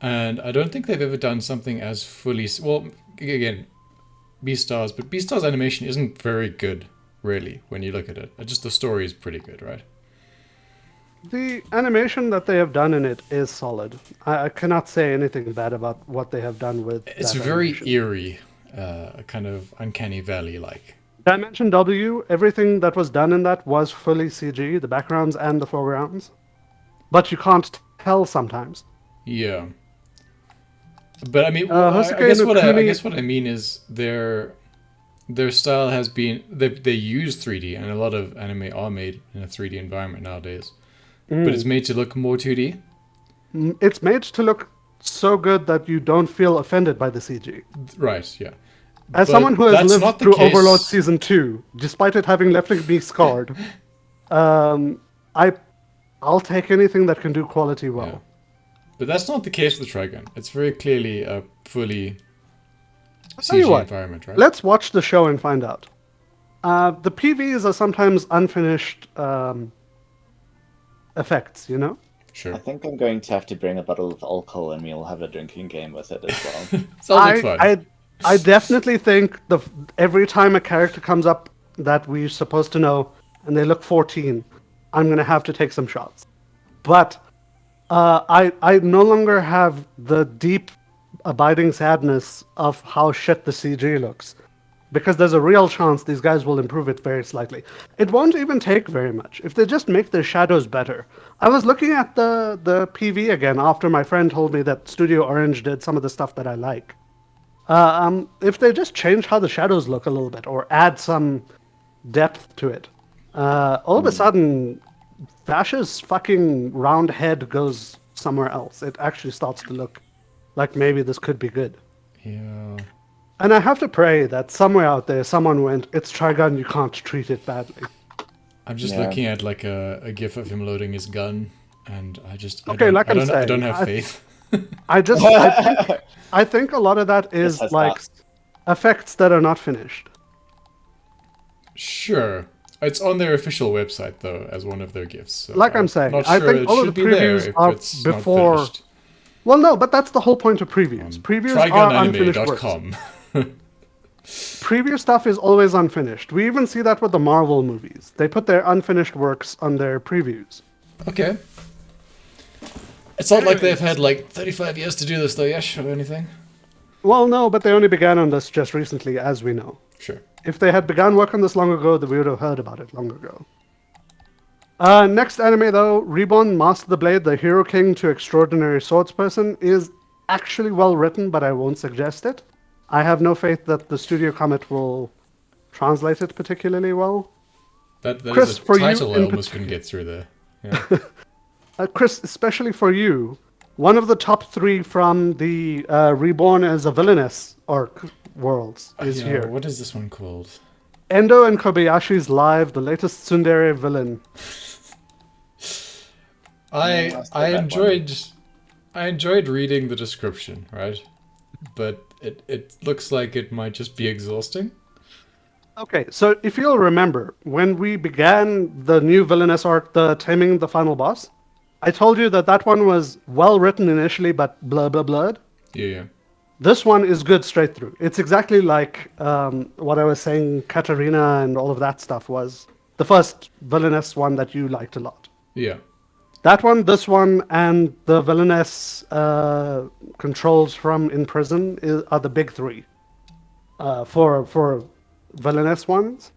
And I don't think they've ever done something as fully, well, again, Beastars, but Beastars animation isn't very good, really, when you look at it. Just the story is pretty good, right? The animation that they have done in it is solid. I cannot say anything bad about what they have done with It's that very animation. eerie, kind of uncanny valley-like. Dimension W, everything that was done in that was fully CG, the backgrounds and the foregrounds. But you can't tell sometimes. Yeah. But I mean, Hosoke I guess no I Kuni- guess what I mean is their style has been they use 3D, and a lot of anime are made in a 3D environment nowadays. But it's made to look more 2D. It's made to look so good that you don't feel offended by the CG. Right, yeah. As But someone who has that's not lived the through case- Overlord Season 2, despite it having left me scarred, I'll take anything that can do quality well. Yeah. But that's not the case with Trigun. It's very clearly a fully tell you CG what, environment, right? Let's watch the show and find out. The PVs are sometimes unfinished effects, you know? Sure. I think I'm going to have to bring a bottle of alcohol and we'll have a drinking game with it as well. Sounds like fun. I definitely think every time a character comes up that we're supposed to know and they look 14, I'm going to have to take some shots. But I no longer have the deep, abiding sadness of how shit the CG looks. Because there's a real chance these guys will improve it very slightly. It won't even take very much. If they just make their shadows better. I was looking at the PV again after my friend told me that Studio Orange did some of the stuff that I like. If they just change how the shadows look a little bit, or add some depth to it, all of a sudden, Vash's fucking round head goes somewhere else. It actually starts to look like maybe this could be good. Yeah. And I have to pray that somewhere out there someone went, it's Trigun, you can't treat it badly. I'm just Yeah. looking at like a gif of him loading his gun, and I Okay, don't, like I'm I saying, don't have I- faith. I think a lot of that is has like that. effects that are not finished. Sure. It's on their official website though, as one of their gifts. So Like I'm saying, not I sure think it all of should the be there previews if are it's before- not finished. Well, no, but that's the whole point of previews. Previews are unfinished works. Trigunanime.com. Preview stuff is always unfinished. We even see that with the Marvel movies. They put their unfinished works on their previews. Okay. It's not like they've had like 35 years to do this though, Yash, or anything? Well, no, but they only began on this just recently, as we know. Sure. If they had begun work on this long ago, then we would have heard about it long ago. Next anime, though, Reborn Master the Blade, the Hero King to Extraordinary Swordsperson, is actually well written, but I won't suggest it. I have no faith that the Studio Comet will translate it particularly well. That Chris, is a for you title I in almost couldn't get through there. Yeah. Chris, especially for you, one of the top 3 from the Reborn as a Villainess arc worlds is Yeah, here. what is this one called? Endo and Kobayashi's Live, the latest tsundere villain. I that's I not that enjoyed I enjoyed reading the description, right? But it looks like it might just be exhausting. Okay, so if you'll remember, when we began the new villainous arc, the Taming the Final Boss, I told you that that one was well written initially, but blah blah blah. Yeah. This one is good straight through. It's exactly like what I was saying, Katarina and all of that stuff was the first villainous one that you liked a lot. Yeah. That one, this one, and the villainous controls from In Prison are the big 3 for villainous ones.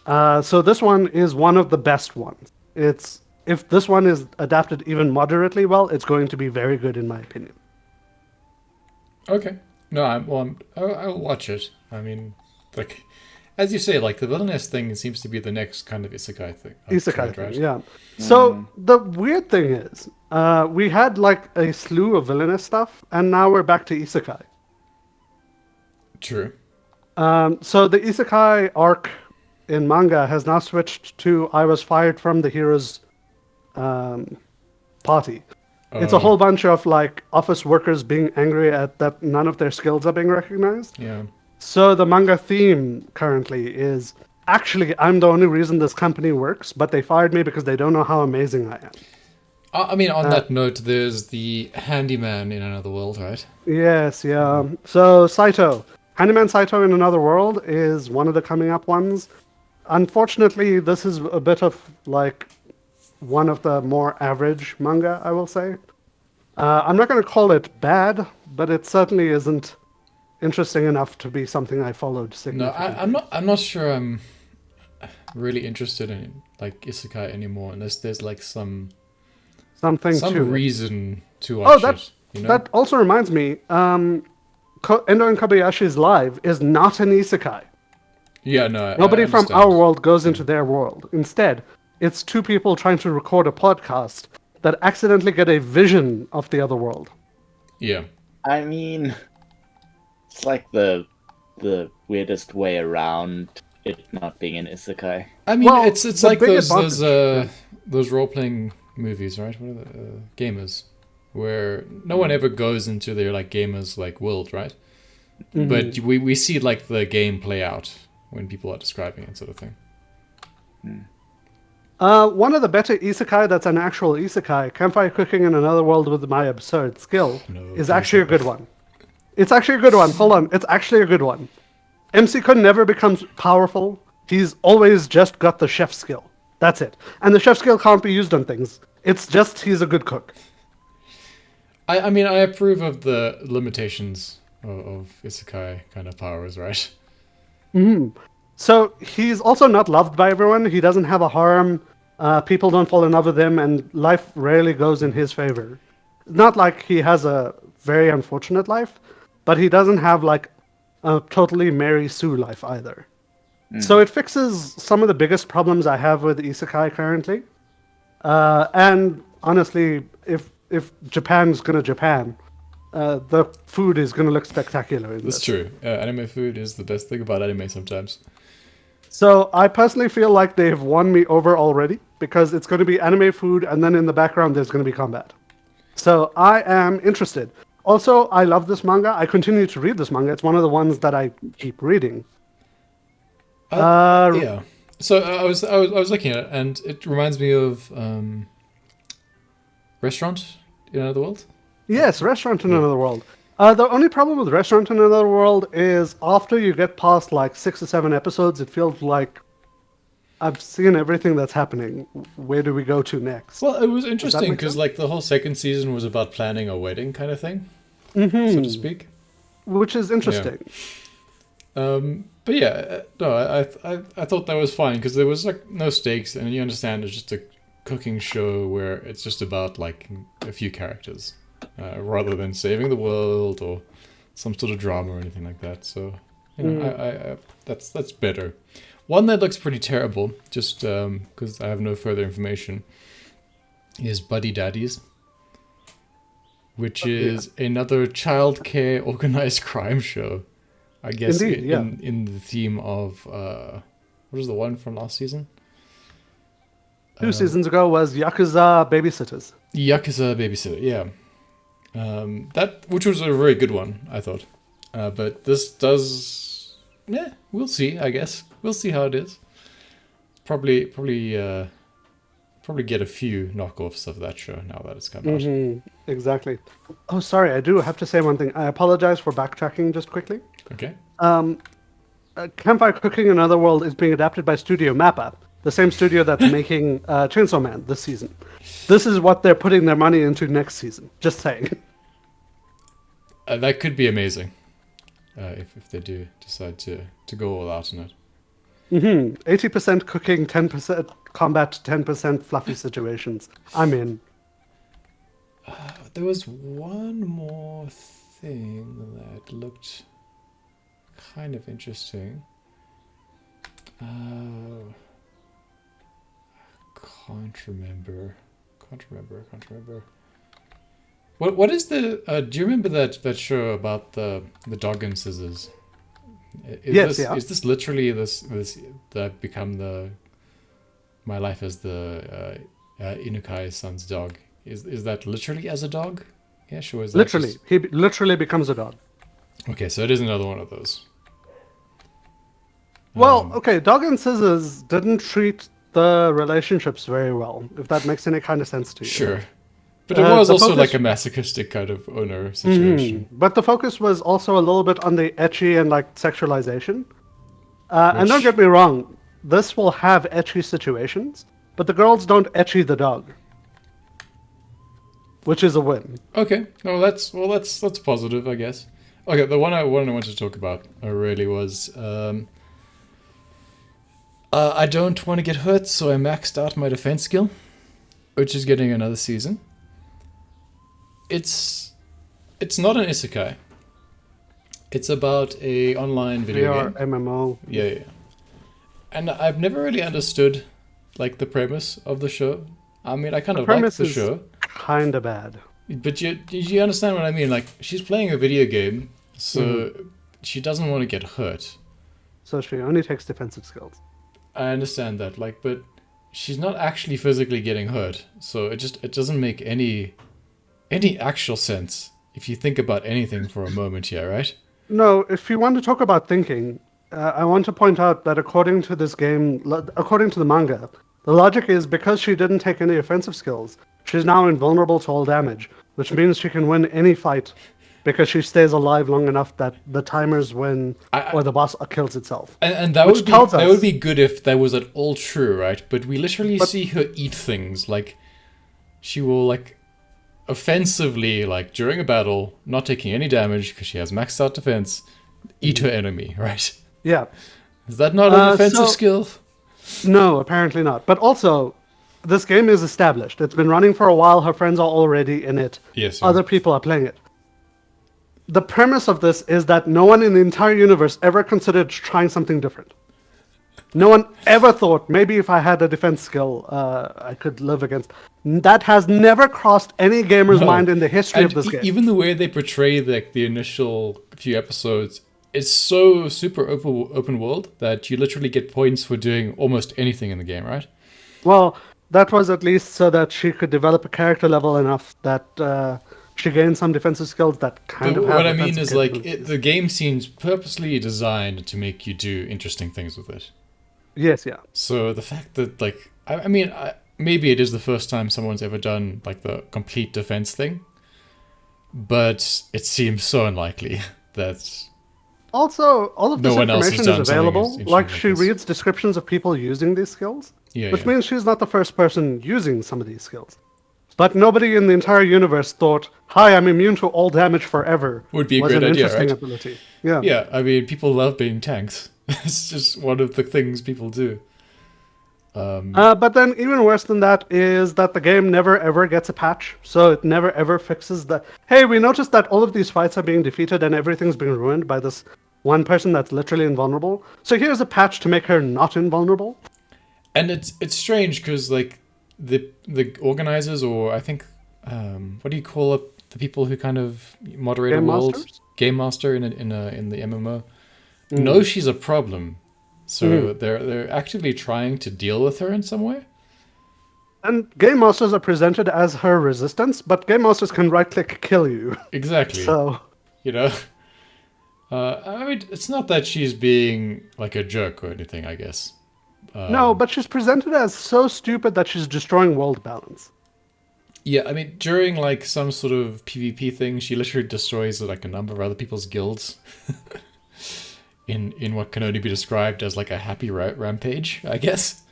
So this one is one of the best ones. If this one is adapted even moderately well, it's going to be very good in my opinion. Okay. No, I'll watch it. I mean, like, as you say, like the villainous thing seems to be the next kind of isekai thing. Isekai, right? yeah. So the weird thing is, we had like a slew of villainous stuff, and now we're back to isekai. True. So the isekai arc in manga has now switched to I was fired from the hero's party. It's a whole bunch of like office workers being angry at that none of their skills are being recognized. Yeah. So the manga theme currently is actually I'm the only reason this company works, but they fired me because they don't know how amazing I am. I mean, on that note, there's the handyman in Another World, right? Yes, yeah. So Saito, Handyman Saito in Another World is one of the coming up ones. Unfortunately, this is a bit of like one of the more average manga, I will say. I'm not going to call it bad, but it certainly isn't interesting enough to be something I followed No, significantly. I'm not sure I'm really interested in like isekai anymore, unless there's like some Something to it. reason to Oh, watch that it. You know? that also reminds me. Endo and Kobayashi's Live is not an isekai. Yeah, no. Nobody I from understand. our world goes into their world. Instead, it's 2 people trying to record a podcast that accidentally get a vision of the other world. Yeah. I mean, it's like the weirdest way around it not being an isekai. I mean, Well, it's the like big those advantage- those role playing movies, right? What are the gamers, where no one ever goes into their like gamers like world, right? But we see like the game play out when people are describing it, sort of thing. One of the better isekai that's an actual isekai, Campfire Cooking in Another World with My Absurd Skill, No, is don't actually a say good one. It's actually a good one. Hold on. It's actually a good one. MC Kun never becomes powerful. He's always just got the chef skill. That's it. And the chef skill can't be used on things. It's just he's a good cook. I mean, I approve of the limitations of isekai kind of powers, right? So he's also not loved by everyone. He doesn't have a harem. People don't fall in love with him, and life rarely goes in his favor. Not like he has a very unfortunate life, but he doesn't have like a totally Mary Sue life either. So it fixes some of the biggest problems I have with isekai currently. And honestly, if Japan's gonna Japan, the food is gonna look spectacular in That's this. true. Anime food is the best thing about anime sometimes. So I personally feel like they've won me over already because it's going to be anime food, and then in the background there's going to be combat. So I am interested. Also, I love this manga. I continue to read this manga. It's one of the ones that I keep reading. Yeah. So I was looking at it, and it reminds me of Restaurant in Another World. Yes, Restaurant in Another World. The only problem with Restaurant in Another World is after you get past like 6 or 7 episodes, it feels like I've seen everything that's happening. Where do we go to next? Well, it was interesting make because sense? like the whole second season was about planning a wedding kind of thing, so to speak. Which is interesting. But yeah, no, I thought that was fine because there was like no stakes, and you understand it's just a cooking show where it's just about like a few characters, rather than saving the world or some sort of drama or anything like that. So you know, I that's better. One that looks pretty terrible, just because I have no further information, is Buddy Daddies, which is another childcare organized crime show. I guess Indeed, yeah. in the theme of what was the one from last season? 2 seasons ago was Yakuza Babysitters. Yakuza Babysitter, yeah. That which was a very good one, I thought. But this does, yeah, we'll see. I guess we'll see how it is. Probably get a few knockoffs of that show now that it's come out. Exactly. Oh, sorry, I do have to say one thing. I apologize for backtracking just quickly. Okay. Campfire Cooking in Another World is being adapted by Studio Mappa, the same studio that's making Chainsaw Man this season. This is what they're putting their money into next season. Just saying. That could be amazing if they do decide to go all out on it. 80% cooking, 10% combat, 10% fluffy situations. I'm in. There was one more thing that looked kind of interesting. Can't remember. What is the? Do you remember that show about the dog and scissors? Is this literally this that become the my life as the Inukai son's dog? Is that literally as a dog? Yeah, sure. Is that Literally. He literally becomes a dog. Okay, so it is another one of those. Well, okay, Dog and Scissors didn't treat the relationships very well, if that makes any kind of sense to you. Sure. But it was the also focus- like a masochistic kind of owner situation. But the focus was also a little bit on the ecchi and like sexualization. And don't Which- get me wrong, this will have ecchi situations, but the girls don't ecchi the dog, which is a win. Okay. No, that's positive, I guess. Okay, the one I wanted to talk about really was I don't want to get hurt, so I maxed out my defense skill, which is getting another season. It's not an isekai. It's about a online video VR, game. MMO. Yeah. And I've never really understood like the premise of the show. I mean, I kind of like Premise the is show. kind of bad. But you understand what I mean? Like, she's playing a video game, so she doesn't want to get hurt. So she only takes defensive skills. I understand that, like, but she's not actually physically getting hurt, so it doesn't make any actual sense if you think about anything for a moment here, right? No, if you want to talk about thinking, I want to point out that according to this game, according to the manga, the logic is because she didn't take any offensive skills, she's now invulnerable to all damage, which means she can win any fight because she stays alive long enough that the timers when or the boss kills itself. And that Which would be tells that us- would be good if that was at all true, right? But we literally But- see her eat things. Like she will like offensively, like during a battle, not taking any damage because she has maxed out defense, eat her enemy, right? Yeah. Is that not an offensive so- skill? No, apparently not. But also, this game is established. It's been running for a while. Her friends are already in it. Yes. Other people are playing it. The premise of this is that no one in the entire universe ever considered trying something different. No one ever thought, maybe if I had a defense skill, I could live against. That has never crossed any gamer's No. mind in the history of And this game. even the way they portray like the initial few episodes, it's so super open world that you literally get points for doing almost anything in the game, right? Well, that was at least so that she could develop a character level enough that she gained some defensive skills that kind But of have what I mean offensive is like capabilities. the game seems purposely designed to make you do interesting things with it. Yes, yeah. So the fact that like I mean maybe it is the first time someone's ever done like the complete defense thing, but it seems so unlikely that Also, all of No this one else has information done is something available. interesting Like, like she this. reads descriptions of people using these skills, yeah, which yeah. means she's not the first person using some of these skills. But nobody in the entire universe thought, "Hi, I'm immune to all damage forever." Would be a was great an idea, interesting right? ability. Yeah. Yeah, I mean people love being tanks. It's just one of the things people do. But then, even worse than that is that the game never ever gets a patch, so it never ever fixes the. Hey, we noticed that all of these fights are being defeated and everything's being ruined by this one person that's literally invulnerable. So here's a patch to make her not invulnerable. And it's strange because like the organizers, or I think what do you call it, the people who kind of moderate Game a world, masters? game master in the MMO, know she's a problem, so they're actively trying to deal with her in some way. And game masters are presented as her resistance, but game masters can right click kill you. Exactly. So You know, I mean it's not that she's being like a jerk or anything, I guess. no, but she's presented as so stupid that she's destroying world balance. Yeah, I mean, during like some sort of PvP thing, she literally destroys like a number of other people's guilds. in what can only be described as like a happy rampage, I guess.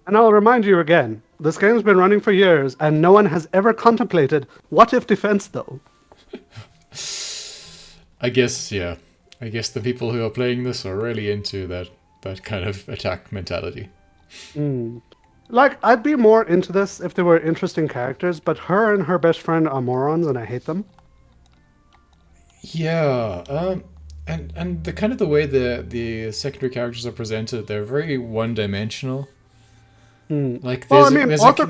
And I'll remind you again, this game's been running for years, and no one has ever contemplated what if defense though. I guess, yeah. I guess the people who are playing this are really into that kind of attack mentality. Like, I'd be more into this if they were interesting characters, but her and her best friend are morons, and I hate them. Yeah, and the kind of the way the secondary characters are presented, they're very one-dimensional. Like Well, I there's, mean, there's, Arthur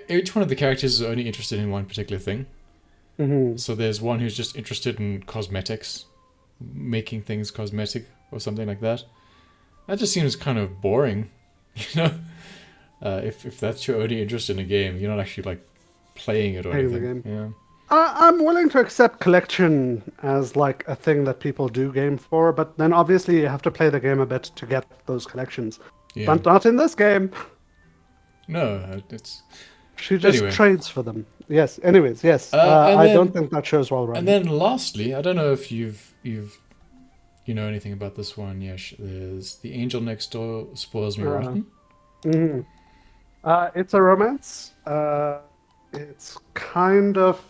each one of the characters is only interested in one particular thing. So there's one who's just interested in cosmetics, making things cosmetic or something like that. That just seems kind of boring, you know. If that's your only interest in a game, you're not actually like playing it or Playing the anything. game. Yeah. I'm willing to accept collection as like a thing that people do game for, but then obviously you have to play the game a bit to get those collections. Yeah. But not in this game. No, it's She just Anyway. trades for them. Yes. Anyways, yes. And I then- don't think that show's well run. And then lastly, I don't know if you've you know anything about this one. Yes, there's The Angel Next Door Spoils Me Rotten. It's a romance. It's kind of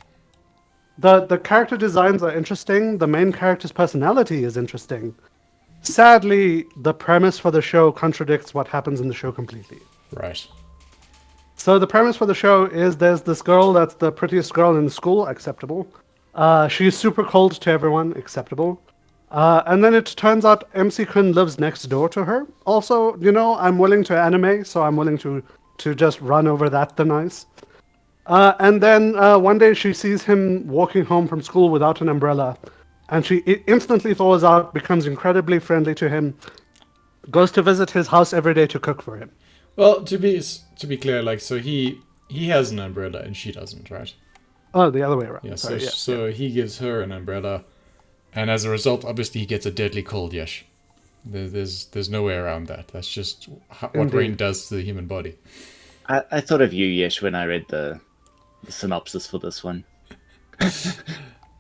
the character designs are interesting. The main character's personality is interesting. Sadly, the premise for the show contradicts what happens in the show completely. Right. So the premise for the show is there's this girl that's the prettiest girl in the school, acceptable. She's super cold to everyone, acceptable. And then it turns out MC Kun lives next door to her. Also, you know, I'm willing to anime, so I'm willing to just run over that the nice. And then one day she sees him walking home from school without an umbrella, and she instantly thaws out, becomes incredibly friendly to him, goes to visit his house every day to cook for him. Well, to be clear, like so he has an umbrella and she doesn't, right? Oh, the other way around. Yeah. Sorry, So he gives her an umbrella, and as a result, obviously he gets a deadly cold. Yes. There's no way around that. That's just what Indeed. rain does to the human body. I thought of you, Yesh, when I read the synopsis for this one.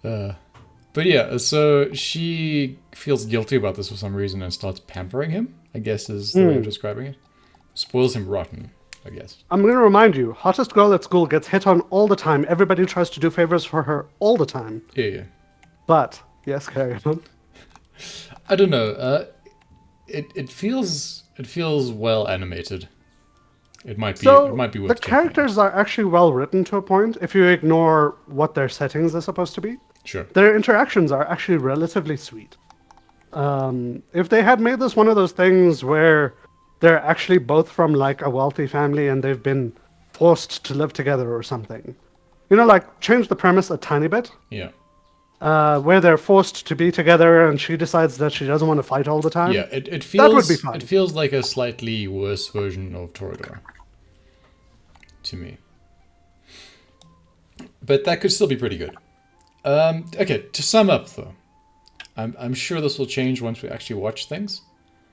But yeah, so she feels guilty about this for some reason and starts pampering him, I guess is the way of describing it. Spoils him rotten, I guess. I'm going to remind you, hottest girl at school gets hit on all the time. Everybody tries to do favors for her all the time. Yeah. But, yes, carry on. I don't know. It feels well animated. It might be So, it might be worth the checking out. characters are actually well written to a point, if you ignore what their settings are supposed to be. Sure. Their interactions are actually relatively sweet. If they had made this one of those things where they're actually both from like a wealthy family and they've been forced to live together or something, like change the premise a tiny bit, Yeah. where they're forced to be together and she decides that she doesn't want to fight all the time. Yeah, it feels That would be fine. It feels like a slightly worse version of Toradora to me. But that could still be pretty good. Okay, to sum up though, I'm sure this will change once we actually watch things.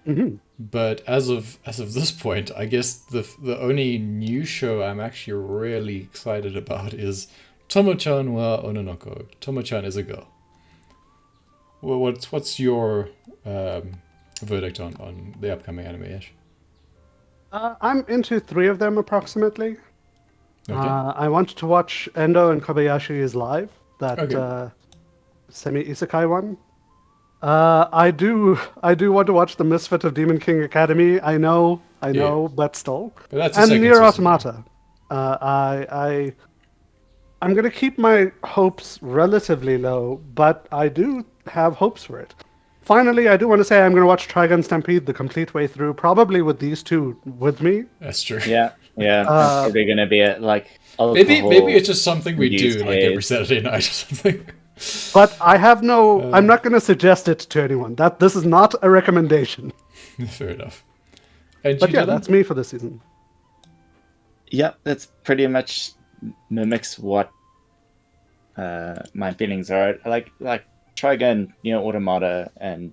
Mm-hmm. But as of this point, I guess the only new show I'm actually really excited about is Tomo-chan wa Ononoko. Tomo-chan is a girl. Well, what's your verdict on the upcoming anime-ish? I'm into 3 of them approximately. Okay. I want to watch Endo and Kobayashi is Live, that Okay. semi-isekai one. I do want to watch The Misfit of Demon King Academy. I know, but still. But that's a And second Nier season. Automata. I'm going to keep my hopes relatively low, but I do have hopes for it. Finally, I do want to say I'm going to watch Trigun Stampede the complete way through, probably with these two with me. That's true. Yeah, it's probably gonna be like Maybe alcohol it's just something we use do like every days. Saturday night or something. But I have no. I'm not going to suggest it to anyone. This is not a recommendation. Fair enough. And But you, yeah, Dylan? that's me for this season. Yeah, that's pretty much mimics what my feelings are. Like try again, Automata, and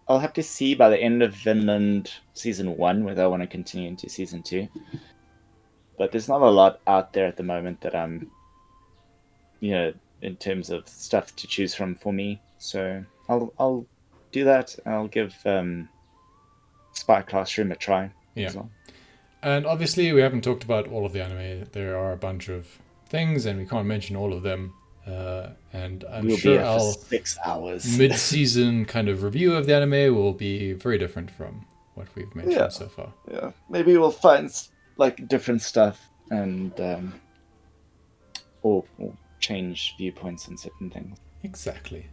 I'll have to see by the end of Vinland season 1 whether I want to continue into season 2. But there's not a lot out there at the moment that I'm, in terms of stuff to choose from for me. So I'll do that. I'll give Spy Classroom a try Yeah. as well. And obviously, we haven't talked about all of the anime. There are a bunch of things, and we can't mention all of them. And I'm We'll be sure here for our 6 hours. mid-season kind of review of the anime will be very different from what we've mentioned Yeah. so far. Yeah, maybe we'll find like different stuff and or change viewpoints on certain things. Exactly.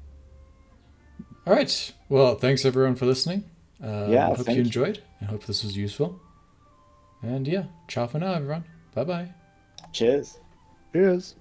All right. Well, thanks everyone for listening. Yeah, hope thank you you. enjoyed. I hope this was useful. And yeah, ciao for now, everyone. Bye bye. Cheers. Cheers.